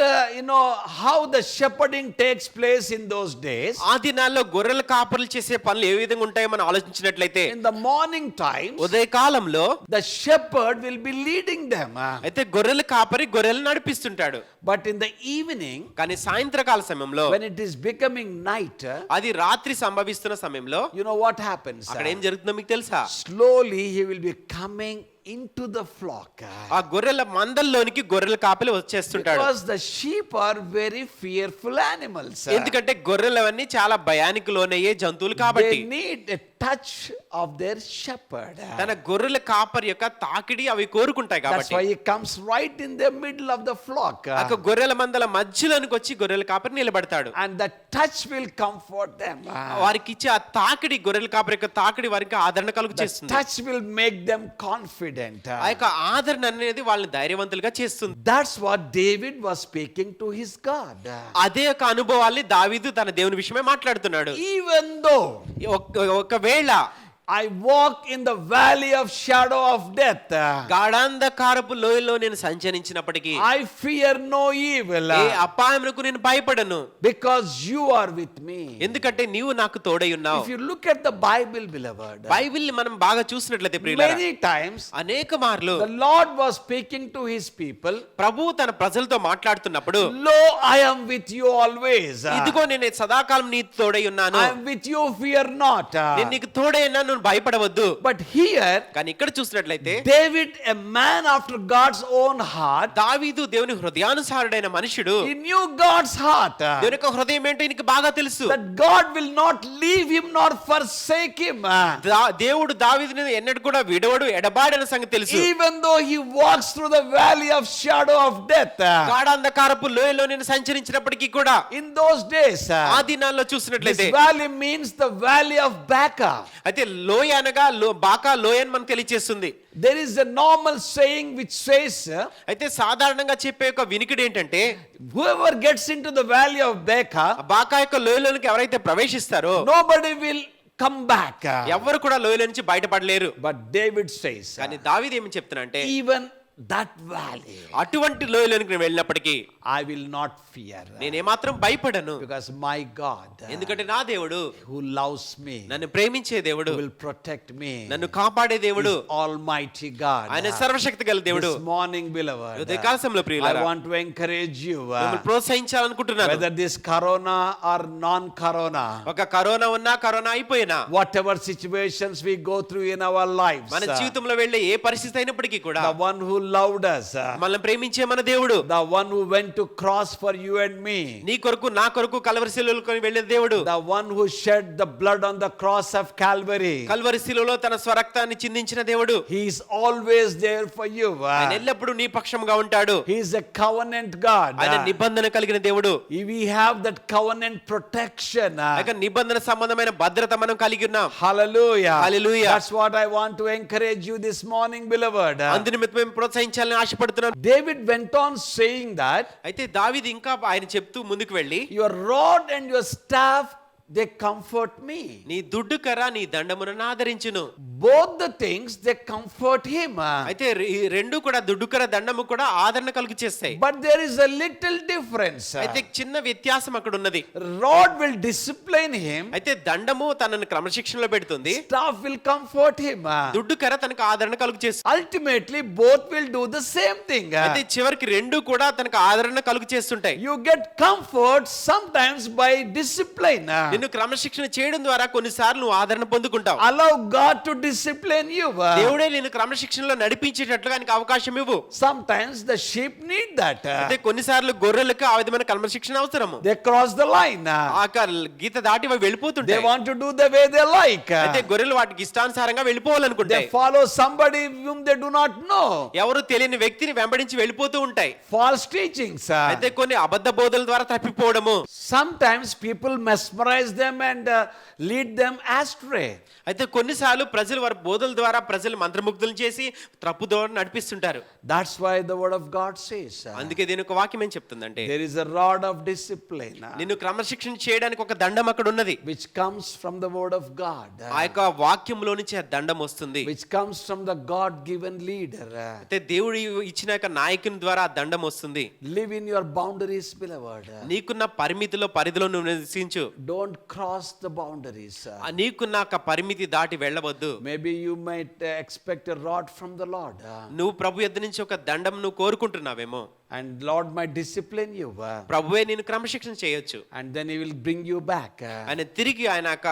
Speaker 2: how the shepherding takes place in those days,
Speaker 4: ఆ దినాల్లో గొర్రెల కాపరులు చేసే పనులు ఏ విధంగా ఉంటాయో మనం ఆలోచించినట్లయితే,
Speaker 2: in the morning times,
Speaker 4: ఉదయకాలంలో
Speaker 2: the shepherd will be leading them.
Speaker 4: అయితే గొర్రెల కాపరి గొర్రెలు నడిపిస్తుంటాడు.
Speaker 2: But in the evening,
Speaker 4: కానీ సాయంత్రకాల సమయంలో,
Speaker 2: when it is becoming night,
Speaker 4: అది రాత్రి సంభవిస్తున్న సమయంలో
Speaker 2: you know what happens?
Speaker 4: అక్కడ ఏం జరుగుతుందో మీకు తెలుసా?
Speaker 2: Slowly he will be coming into the flock.
Speaker 4: ఆ గొర్రెల మందల్లోనికి గొర్రెల కాపరి వచ్చేస్తుంటాడు.
Speaker 2: Because the sheep are very fearful animals.
Speaker 4: ఎందుకంటే గొర్రెలు అవన్నీ చాలా భయానికి లోనయ్యే జంతువులు కాబట్టి
Speaker 2: They need a touch of their shepherd.
Speaker 4: తన గొర్రెల కాపరి యొక్క తాకిడి అవి కోరుకుంటాయి
Speaker 2: That's
Speaker 4: కాబట్టి
Speaker 2: why he comes right in the middle of the flock.
Speaker 4: ఆ గొర్రెల మందల మధ్యలోనికి వచ్చి గొర్రెల కాపరి నిలబడతాడు.
Speaker 2: And the touch will comfort them.
Speaker 4: వారికి ఇచ్చే ఆ తాకిడి, గొర్రెల కాపరి యొక్క తాకిడి వారికి ఆదరణ కలుగు
Speaker 2: The
Speaker 4: చేస్తుంది.
Speaker 2: touch will make them confident.
Speaker 4: ఆ యొక్క ఆదరణ అనేది వాళ్ళని ధైర్యవంతులుగా చేస్తుంది.
Speaker 2: That's what David was speaking to his God.
Speaker 4: అదే యొక్క అనుభవాల్ని దావీదు తన దేవుని విషయమే మాట్లాడుతున్నాడు.
Speaker 2: Even though
Speaker 4: ఒకవేళ
Speaker 2: I walk in the valley of shadow of death,
Speaker 4: గాఢాంధకారపు లోయలో నేను సంచరించినప్పటికీ
Speaker 2: I fear no evil,
Speaker 4: ఏ అపాయమునకు నేను భయపడను.
Speaker 2: because you are with me.
Speaker 4: ఎందుకంటే నీవు నాకు తోడై ఉన్నావు.
Speaker 2: If you look at the Bible, beloved,
Speaker 4: Bible ని మనం బాగా చూసినట్లయితే ప్రియులారా,
Speaker 2: many times
Speaker 4: అనేక మార్లు
Speaker 2: the Lord was speaking to his people,
Speaker 4: ప్రభువు తన ప్రజలతో మాట్లాడుతున్నప్పుడు,
Speaker 2: lo, I am with you always.
Speaker 4: ఇదిగో నేను సదాకాలం నీ తోడై ఉన్నాను,
Speaker 2: I am with you, fear not.
Speaker 4: నేను నీకు తోడై ఉన్నాను, నువ్వు భయపడవద్దు.
Speaker 2: But here,
Speaker 4: కానీ ఇక్కడ చూసినట్లయితే
Speaker 2: David, a man after God's own heart,
Speaker 4: దావీదు దేవుని హృదయానుసారుడైన మనుషుడు.
Speaker 2: he knew God's heart.
Speaker 4: దేవుని యొక్క హృదయం ఏంటో ఈయనకి బాగా తెలుసు.
Speaker 2: That God will not leave him nor forsake him.
Speaker 4: దేవుడు దావీదుని ఎన్నడూ కూడా విడవడు, ఎడబాడని సంగతి తెలుసు.
Speaker 2: Even though he walks through the valley of shadow of death.
Speaker 4: గాఢాంధకారపు లోయలో నేను సంచరించినప్పటికీ కూడా,
Speaker 2: In those days,
Speaker 4: ఆ దినాల్లో
Speaker 2: this
Speaker 4: చూసినట్లయితే
Speaker 2: valley means the valley of Baca.
Speaker 4: అయితే లోయ అనగా బాకా లోయ అని మనకు తెలియచేస్తుంది.
Speaker 2: There is a normal saying which says,
Speaker 4: అయితే సాధారణంగా చెప్పే ఒక వినికిడి ఏంటంటే,
Speaker 2: whoever gets into the valley of Baca,
Speaker 4: బాకా యొక్క లోయలోనికి ఎవరైతే ప్రవేశిస్తారో
Speaker 2: nobody will come back.
Speaker 4: ఎవరు కూడా లోయలో నుంచి బయటపడలేరు.
Speaker 2: But David says,
Speaker 4: కానీ దావీదు ఏమని చెప్తున్నా అంటే,
Speaker 2: even that valley,
Speaker 4: అటువంటి లోయలోనికి నేను వెళ్ళినప్పటికీ
Speaker 2: I will not fear.
Speaker 4: నేనేమాత్రం భయపడను.
Speaker 2: Because my God,
Speaker 4: ఎందుకంటే నా దేవుడు
Speaker 2: who loves me,
Speaker 4: నన్ను ప్రేమించే దేవుడు,
Speaker 2: will protect me,
Speaker 4: నన్ను కాపాడే దేవుడు,
Speaker 2: is Almighty God.
Speaker 4: ఆయన సర్వశక్తి గల దేవుడు.
Speaker 2: This morning, beloved,
Speaker 4: ఉదయకాలంలో
Speaker 2: I
Speaker 4: ప్రియులారా,
Speaker 2: want to encourage you,
Speaker 4: మిమ్మల్ని ప్రోత్సహించాలనుకుంటున్నాను.
Speaker 2: whether this corona or non-corona,
Speaker 4: ఒక కరోనా ఉన్నా కరోనా అయిపోయినా,
Speaker 2: whatever situations we go through in our lives,
Speaker 4: మన జీవితంలో వెళ్ళే ఏ పరిస్థితి అయినప్పటికీ కూడా,
Speaker 2: the one who loved us,
Speaker 4: మనల్ని ప్రేమించే మన దేవుడు,
Speaker 2: the one who went to cross for you and me,
Speaker 4: నీ కొరకు నా కొరకు కల్వరి శిలువకు వెళ్ళిన దేవుడు,
Speaker 2: the one who shed the blood on the cross of Calvary.
Speaker 4: Calvary శిలువలో తన స్వరక్తాన్ని చిందించిన దేవుడు.
Speaker 2: He is always there for you.
Speaker 4: ఆయన ఎల్లప్పుడూ నీ పక్షంగా ఉంటాడు.
Speaker 2: He is a covenant God.
Speaker 4: ఆయన నిబంధన కలిగిన దేవుడు.
Speaker 2: We have that covenant protection.
Speaker 4: ఇక నిబంధన సంబంధమైన భద్రత మనం కలిగి ఉన్నాం.
Speaker 2: Hallelujah.
Speaker 4: Hallelujah.
Speaker 2: That's what I want to encourage you this morning, beloved.
Speaker 4: అందునిమిత్తం మేము ప్రోత్సహించాలని ఆశపడుతున్నాం.
Speaker 2: David went on saying that
Speaker 4: అయితే దావీదు ఇంకా ఆయన చెప్తూ ముందుకు వెళ్ళి,
Speaker 2: your rod and your staff, they comfort me.
Speaker 4: నీ దుడ్డు కర్ర నీ దండమును ఆదరించును.
Speaker 2: Both the things, they comfort him.
Speaker 4: అయితే ఈ రెండు కూడా దుడ్డు కర్ర దండము కూడా ఆదరణ కలుగు చేస్తాయి.
Speaker 2: But there is a little difference.
Speaker 4: అయితే చిన్న వ్యత్యాసం అక్కడ ఉన్నది.
Speaker 2: Rod will discipline him.
Speaker 4: అయితే దండము తనను క్రమశిక్షణలో పెడుతుంది,
Speaker 2: Staff will comfort him.
Speaker 4: దుడ్డు కర్ర తనకు ఆదరణ కలుగు చేస్తుంది.
Speaker 2: Ultimately, both will do the same thing.
Speaker 4: అయితే చివరికి రెండు కూడా తనకు ఆదరణ కలుగు చేస్తుంటాయి.
Speaker 2: You get comfort sometimes by discipline.
Speaker 4: నిన్ను క్రమశిక్షణ చేయడం ద్వారా కొన్నిసార్లు నువ్వు ఆదరణ పొందుకుంటావు.
Speaker 2: Allow God to discipline you.
Speaker 4: దేవుడే నిన్ను క్రమశిక్షణలో నడిపించేటట్లుగా నీకు అవకాశం ఇవ్వు.
Speaker 2: Sometimes the sheep need that.
Speaker 4: అయితే కొన్నిసార్లు గొర్రెలకు ఆ విధమైన క్రమశిక్షణ అవసరము.
Speaker 2: They cross the line.
Speaker 4: ఆ గీత దాటి అవి
Speaker 2: They
Speaker 4: వెళ్ళిపోతుంటాయి.
Speaker 2: want to do the way they like.
Speaker 4: అయితే గొర్రెలు వాటికి ఇష్టానుసారంగా వెళ్ళిపోవాలనుకుంటాయి.
Speaker 2: They follow somebody whom they do not know.
Speaker 4: ఎవరు తెలియని వ్యక్తిని వెంబడించి వెళ్ళిపోతూ ఉంటాయి.
Speaker 2: False teachings.
Speaker 4: అయితే కొన్ని అబద్ధ బోధల ద్వారా తప్పిపోవడము.
Speaker 2: Sometimes people mesmerize them and lead them astray.
Speaker 4: అయితే కొన్నిసార్లు ప్రజలు వారి బోధల ద్వారా ప్రజలు మంత్రముగ్ధులు చేసి తప్పుదోవ నడిపిస్తుంటారు.
Speaker 2: That's why the word of God says.
Speaker 4: అందుకే దీని ఒక వాక్యం ఏం చెప్తుందంటే,
Speaker 2: There is a rod of discipline
Speaker 4: నిన్ను క్రమశిక్షణ చేయడానికి ఒక దండం అక్కడ ఉన్నది.
Speaker 2: which comes from the word of God.
Speaker 4: ఆ యొక్క వాక్యంలో నుంచి ఆ దండం వస్తుంది.
Speaker 2: Which comes from the God-given leader.
Speaker 4: అయితే దేవుడు ఇచ్చిన యొక్క నాయకుని ద్వారా ఆ దండం వస్తుంది.
Speaker 2: Live in your boundaries, beloved.
Speaker 4: నీకున్న పరిధిలో నువ్వు నివసించు.
Speaker 2: Don't cross the boundaries.
Speaker 4: నీకున్న ఒక పరిమితి దాటి వెళ్ళవద్దు.
Speaker 2: Maybe you might expect a rod from the Lord.
Speaker 4: నువ్వు ప్రభు యొద్ద నుంచి ఒక దండం నువ్వు కోరుకుంటున్నావేమో.
Speaker 2: And Lord might discipline you.
Speaker 4: ప్రభువే నేను క్రమశిక్షణ చేయొచ్చు.
Speaker 2: And then he will bring you back.
Speaker 4: ఆయన తిరిగి ఆయన యొక్క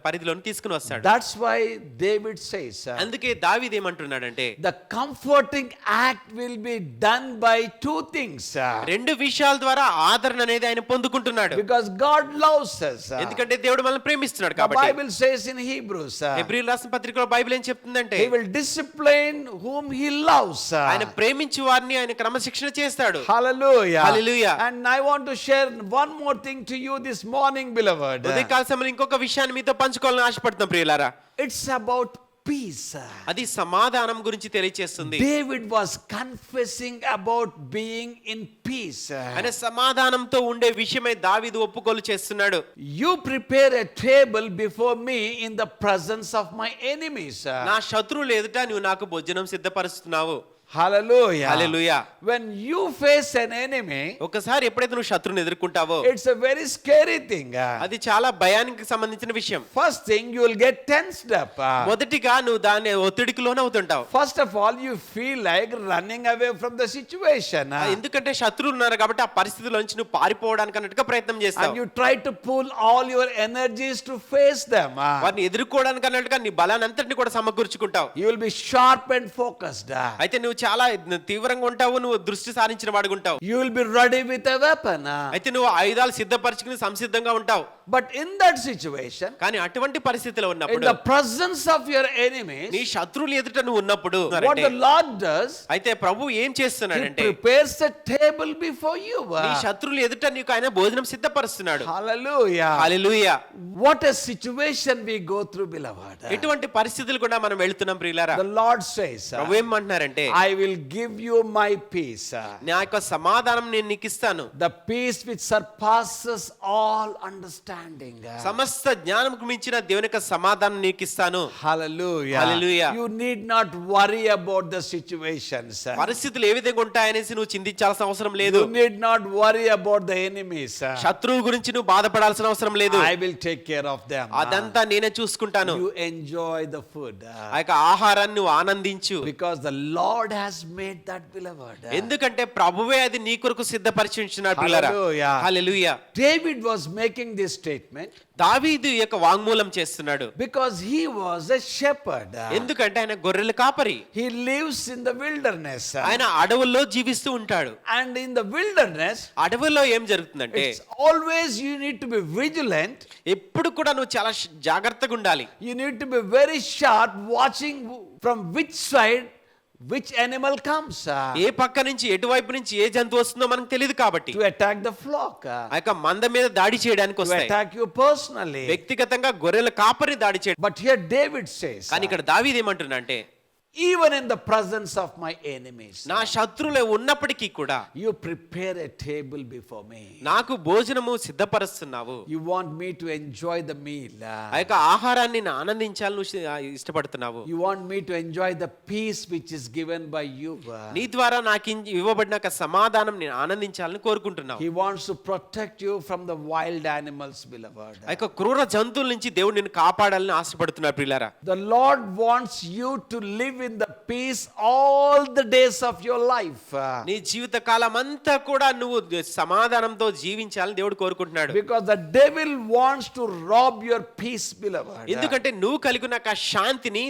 Speaker 4: పరిధిలోని తీసుకుని వస్తాడు.
Speaker 2: That's why David says,
Speaker 4: అందుకే దావీదు ఏమంటున్నాడంటే,
Speaker 2: the comforting act will be done by two things.
Speaker 4: రెండు విషయాల ద్వారా ఆదరణ అనేది ఆయన పొందుకుంటున్నాడు.
Speaker 2: Because God loves us.
Speaker 4: ఎందుకంటే దేవుడు మనల్ని ప్రేమిస్తున్నాడు
Speaker 2: The
Speaker 4: కాబట్టి.
Speaker 2: Bible says in Hebrews,
Speaker 4: హెబ్రీయుల రాసిన పత్రికలో బైబిల్ ఏం చెప్తుందంటే,
Speaker 2: he will discipline whom he loves.
Speaker 4: ఆయన ప్రేమించు వారిని ఆయన క్రమశిక్షణ చేస్తాడు.
Speaker 2: Hallelujah.
Speaker 4: Hallelujah.
Speaker 2: And I want to share one more thing to you this morning, beloved.
Speaker 4: ఉదయకాల సమయంలో ఇంకొక విషయాన్ని మీతో పంచుకోవాలని ఆశపడుతున్నాం ప్రియులారా.
Speaker 2: It's about peace.
Speaker 4: అది సమాధానం గురించి తెలియజేస్తుంది.
Speaker 2: David was confessing about being in peace.
Speaker 4: ఆయన సమాధానంతో ఉండే విషయమై దావీదు ఒప్పుకోలు చేస్తున్నాడు.
Speaker 2: You prepare a table before me in the presence of my enemies.
Speaker 4: నా శత్రువుల ఎదుట నువ్వు నాకు భోజనం సిద్ధపరుస్తున్నావు.
Speaker 2: Hallelujah.
Speaker 4: Hallelujah.
Speaker 2: When you face an enemy,
Speaker 4: ఒకసారి ఎప్పుడైతే నువ్వు శత్రువుని ఎదుర్కొంటావో
Speaker 2: it's a very scary thing.
Speaker 4: అది చాలా భయానికి సంబంధించిన విషయం.
Speaker 2: First thing, you will get tensed up.
Speaker 4: మొదటిగా నువ్వు దాని ఒత్తిడికి లోనవుతుంటావు.
Speaker 2: First of all, you feel like running away from the situation.
Speaker 4: ఎందుకంటే శత్రువులు ఉన్నారు కాబట్టి ఆ పరిస్థితిలోంచి నువ్వు పారిపోవడానికి అన్నట్టుగా ప్రయత్నం
Speaker 2: And
Speaker 4: చేస్తావు.
Speaker 2: you try to pull all your energies to face them.
Speaker 4: వారిని ఎదుర్కోవడానికి అన్నట్టుగా నీ బలాన్ని అంతటిని కూడా సమకూర్చుకుంటావు.
Speaker 2: You will be sharp and focused.
Speaker 4: అయితే నువ్వు చాలా తీవ్రంగా ఉంటావు, నువ్వు దృష్టి సారించిన వాడుగా ఉంటావు.
Speaker 2: You will be ready with a weapon.
Speaker 4: అయితే నువ్వు ఆయుధాలు సిద్ధపరచుకుని సంసిద్ధంగా ఉంటావు.
Speaker 2: But in that situation,
Speaker 4: కానీ అటువంటి పరిస్థితిలో
Speaker 2: in
Speaker 4: ఉన్నప్పుడు
Speaker 2: the presence of your enemies,
Speaker 4: నీ శత్రువుల ఎదుట నువ్వు ఉన్నప్పుడు
Speaker 2: what the Lord does,
Speaker 4: అయితే ప్రభు ఏం
Speaker 2: he
Speaker 4: చేస్తున్నాడంటే
Speaker 2: prepares a table before you.
Speaker 4: నీ శత్రువుల ఎదుట నీకు ఆయన భోజనం సిద్ధపరుస్తున్నాడు.
Speaker 2: Hallelujah.
Speaker 4: Hallelujah.
Speaker 2: What a situation we go through, beloved.
Speaker 4: ఎటువంటి పరిస్థితులు కూడా మనం వెళ్తున్నాం ప్రియులారా.
Speaker 2: The Lord says,
Speaker 4: ప్రభు ఏమంటున్నారంటే,
Speaker 2: I will give you my peace.
Speaker 4: నా యొక్క సమాధానం నేను నీకు ఇస్తాను.
Speaker 2: The peace which surpasses all understanding.
Speaker 4: సమస్త జ్ఞానంకు మించిన దేవుని యొక్క సమాధానం నీకు ఇస్తాను.
Speaker 2: Hallelujah.
Speaker 4: Hallelujah.
Speaker 2: You need not worry about the situations.
Speaker 4: పరిస్థితులు ఏ విధంగా ఉంటాయనేసి నువ్వు చింతించాల్సిన అవసరం లేదు.
Speaker 2: You need not worry about the enemies.
Speaker 4: శత్రువు గురించి నువ్వు బాధపడాల్సిన అవసరం లేదు.
Speaker 2: I will take care of them.
Speaker 4: అదంతా నేనే చూసుకుంటాను.
Speaker 2: You enjoy the food.
Speaker 4: ఆ యొక్క ఆహారాన్ని నువ్వు ఆనందించు.
Speaker 2: Because the Lord has made that, beloved.
Speaker 4: ఎందుకంటే ప్రభువే అది నీ కొరకు సిద్ధపరిచి ఉంచున్నాడు పిల్లరా.
Speaker 2: Hallelujah.
Speaker 4: Hallelujah.
Speaker 2: David was making this statement
Speaker 4: దావీదు ఈ యొక్క వాంగ్మూలం చేస్తున్నాడు
Speaker 2: because he was a shepherd.
Speaker 4: ఎందుకంటే ఆయన గొర్రెల కాపరి.
Speaker 2: He lives in the wilderness.
Speaker 4: ఆయన అడవుల్లో జీవిస్తూ ఉంటాడు.
Speaker 2: And in the wilderness,
Speaker 4: అడవుల్లో ఏం జరుగుతుందంటే
Speaker 2: it's always you need to be vigilant.
Speaker 4: ఎప్పుడు కూడా నువ్వు చాలా జాగ్రత్తగా ఉండాలి.
Speaker 2: You need to be very sharp, watching from which side which animal comes
Speaker 4: ఏ పక్క నుంచి ఎటువైపు నుంచి ఏ జంతువు వస్తుందో మనకు తెలియదు కాబట్టి
Speaker 2: to attack the flock,
Speaker 4: ఆ యొక్క మంద మీద దాడి చేయడానికి
Speaker 2: to
Speaker 4: వస్తాయి.
Speaker 2: attack you personally.
Speaker 4: వ్యక్తిగతంగా గొర్రెల కాపరిని దాడి చేయడం.
Speaker 2: But here David says,
Speaker 4: కానీ ఇక్కడ దావీదు ఏమంటున్నాడంటే
Speaker 2: even in the presence of my enemies,
Speaker 4: నా శత్రువులే ఉన్నప్పటికీ కూడా
Speaker 2: you prepare a table before me.
Speaker 4: నాకు భోజనము సిద్ధపరుస్తున్నావు.
Speaker 2: You want me to enjoy the meal.
Speaker 4: ఆ యొక్క ఆహారాన్ని నేను ఆనందించాలని నువ్వు ఇష్టపడుతున్నావు.
Speaker 2: You want me to enjoy the peace which is given by you.
Speaker 4: నీ ద్వారా నాకు ఇవ్వబడిన ఒక సమాధానం నేను ఆనందించాలని కోరుకుంటున్నావు.
Speaker 2: He wants to protect you from the wild animals, beloved.
Speaker 4: ఆ యొక్క క్రూర జంతువుల నుంచి దేవుడు నిన్ను కాపాడాలని ఆశపడుతున్నాడు ప్రియులారా.
Speaker 2: The Lord wants you to live in the peace all the days of your life.
Speaker 4: నీ జీవిత కాలం అంతా కూడా నువ్వు సమాధానంతో జీవించాలని దేవుడు కోరుకుంటున్నాడు.
Speaker 2: Because the devil wants to rob your peace, beloved.
Speaker 4: ఎందుకంటే నువ్వు కలిగి ఉన్న ఆ శాంతిని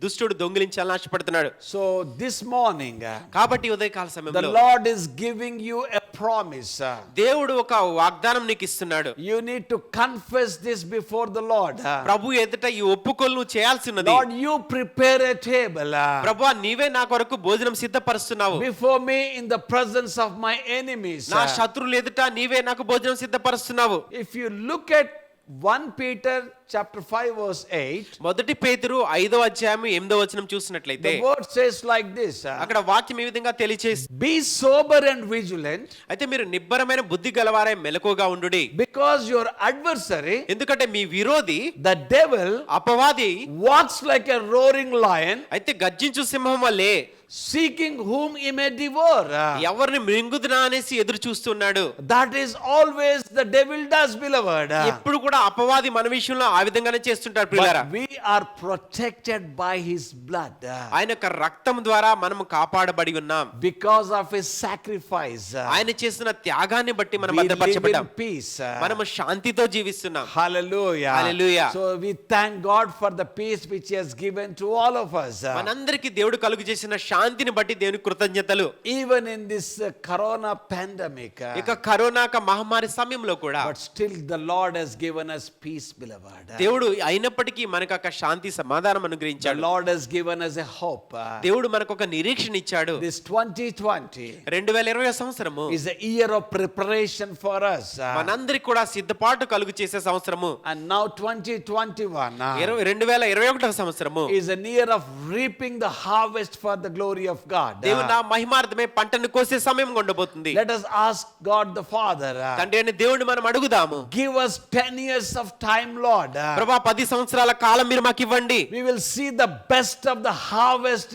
Speaker 4: దుష్టుడు దొంగిలించాలని ఆశపడుతున్నాడు.
Speaker 2: So this morning,
Speaker 4: కాబట్టి ఉదయకాల
Speaker 2: the
Speaker 4: సమయంలో
Speaker 2: Lord is giving you a promise.
Speaker 4: దేవుడు ఒక వాగ్దానం నీకు ఇస్తున్నాడు.
Speaker 2: You need to confess this before the Lord.
Speaker 4: ప్రభు ఎదుట ఈ ఒప్పుకోలు నువ్వు చేయాల్సి ఉన్నది.
Speaker 2: Lord, you prepare a table
Speaker 4: ప్రభువా నీవే నా కొరకు భోజనం సిద్ధపరుస్తున్నావు.
Speaker 2: before me in the presence of my enemies.
Speaker 4: నా శత్రువుల ఎదుట నీవే నాకు భోజనం సిద్ధపరుస్తున్నావు.
Speaker 2: If you look at 1 Peter chapter 5 verse 8,
Speaker 4: మొదటి పేతురు 5వ అధ్యాయం 8వ వచనం చూసినట్లయితే
Speaker 2: the word says like this.
Speaker 4: అక్కడ వాక్యం ఈ విధంగా తెలియచేసి
Speaker 2: Be sober and vigilant,
Speaker 4: అయితే మీరు నిబ్బరమైన బుద్ధి గలవారై మెలకువగా ఉండుడి.
Speaker 2: because your adversary,
Speaker 4: ఎందుకంటే మీ విరోధి
Speaker 2: the devil,
Speaker 4: అపవాది
Speaker 2: walks like a roaring lion,
Speaker 4: అయితే గర్జించు సింహం వల్లే
Speaker 2: seeking whom he may devour.
Speaker 4: ఎవరిని మృంగుదునా అనేసి ఎదురు చూస్తున్నాడు.
Speaker 2: That is always the devil does, beloved.
Speaker 4: ఎప్పుడు కూడా అపవాది మన విషయంలో ఆ విధంగానే చేస్తుంటాడు ప్రియులారా.
Speaker 2: But we are protected by his blood.
Speaker 4: ఆయన యొక్క రక్తం ద్వారా మనము కాపాడబడి ఉన్నాం.
Speaker 2: Because of his sacrifice,
Speaker 4: ఆయన చేసిన త్యాగాన్ని బట్టి మనం
Speaker 2: we live
Speaker 4: భద్రపరచబడ్డాం.
Speaker 2: in peace.
Speaker 4: మనము శాంతితో జీవిస్తున్నాం.
Speaker 2: Hallelujah.
Speaker 4: Hallelujah.
Speaker 2: So we thank God for the peace which he has given to all of us.
Speaker 4: మనందరికీ దేవుడు కలుగు చేసిన శాంతిని బట్టి దేవునికి కృతజ్ఞతలు.
Speaker 2: Even in this corona pandemic,
Speaker 4: ఇక కరోనా మహమ్మారి సమయంలో కూడా
Speaker 2: but still the Lord has given us peace, beloved.
Speaker 4: దేవుడు అయినప్పటికీ మనకు ఒక శాంతి సమాధానం
Speaker 2: The
Speaker 4: అనుగ్రహించాడు.
Speaker 2: Lord has given us a hope.
Speaker 4: దేవుడు మనకు ఒక నిరీక్షణ ఇచ్చాడు.
Speaker 2: This 2020
Speaker 4: 2020 సంవత్సరము
Speaker 2: is a year of preparation for us.
Speaker 4: మనందరికి కూడా సిద్ధపాటు కలుగు చేసే సంవత్సరము.
Speaker 2: And now 2021
Speaker 4: 2021 సంవత్సరము
Speaker 2: is a year of reaping the harvest for the glory of God.
Speaker 4: దేవుడు నా మహిమార్థమే పంటను కోసే సమయం ఉండబోతుంది.
Speaker 2: Let us ask God the Father,
Speaker 4: తండ్రి అయిన దేవుడిని మనం అడుగుదాము.
Speaker 2: give us 10 years of time, Lord.
Speaker 4: ప్రభువా 10 సంవత్సరాల కాలం మీరు మాకు ఇవ్వండి.
Speaker 2: We will see the best of the harvest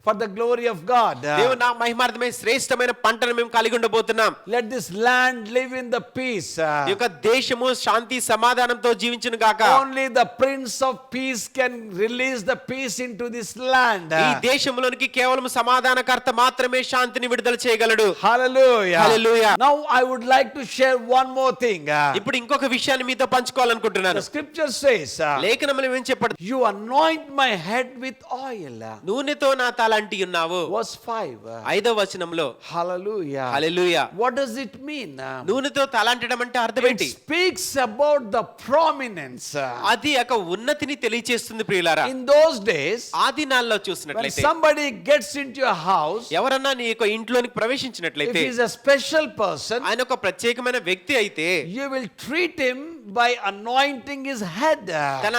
Speaker 2: for the glory of God.
Speaker 4: దేవుడు నా మహిమార్థమే శ్రేష్టమైన పంటను మేము కలిగి ఉండబోతున్నాం.
Speaker 2: Let this land live in the peace.
Speaker 4: ఈ యొక్క దేశము శాంతి సమాధానంతో జీవించును గాక.
Speaker 2: Only the Prince of Peace can release the peace into this land.
Speaker 4: ఈ దేశంలోనికి కేవలం సమాధానకర్త మాత్రమే శాంతిని విడుదల చేయగలడు.
Speaker 2: Hallelujah.
Speaker 4: Hallelujah.
Speaker 2: Now I would like to share one more thing.
Speaker 4: ఇప్పుడు ఇంకొక విషయాన్ని మీతో పంచుకోవాలనుకుంటున్నాను.
Speaker 2: The scripture says,
Speaker 4: లేఖనములు ఏం చెప్పడు?
Speaker 2: you anoint my head with oil.
Speaker 4: నూనెతో నా తల అంటి ఉన్నావు.
Speaker 2: Verse 5.
Speaker 4: 5వ వచనంలో
Speaker 2: Hallelujah.
Speaker 4: Hallelujah.
Speaker 2: What does it mean?
Speaker 4: నూనెతో తల అంటడం అంటే అర్థం
Speaker 2: It
Speaker 4: ఏంటి?
Speaker 2: speaks about the prominence.
Speaker 4: అది ఒక ఉన్నతిని తెలియచేస్తుంది ప్రియులారా.
Speaker 2: In those days,
Speaker 4: ఆ దినాల్లో
Speaker 2: when
Speaker 4: చూసినట్లయితే
Speaker 2: somebody gets into your house,
Speaker 4: ఎవరన్నా నీ యొక్క ఇంట్లోనికి
Speaker 2: if
Speaker 4: ప్రవేశించినట్లయితే
Speaker 2: he is a special person,
Speaker 4: ఆయన ఒక ప్రత్యేకమైన వ్యక్తి అయితే
Speaker 2: you will treat him by anointing his head.
Speaker 4: తన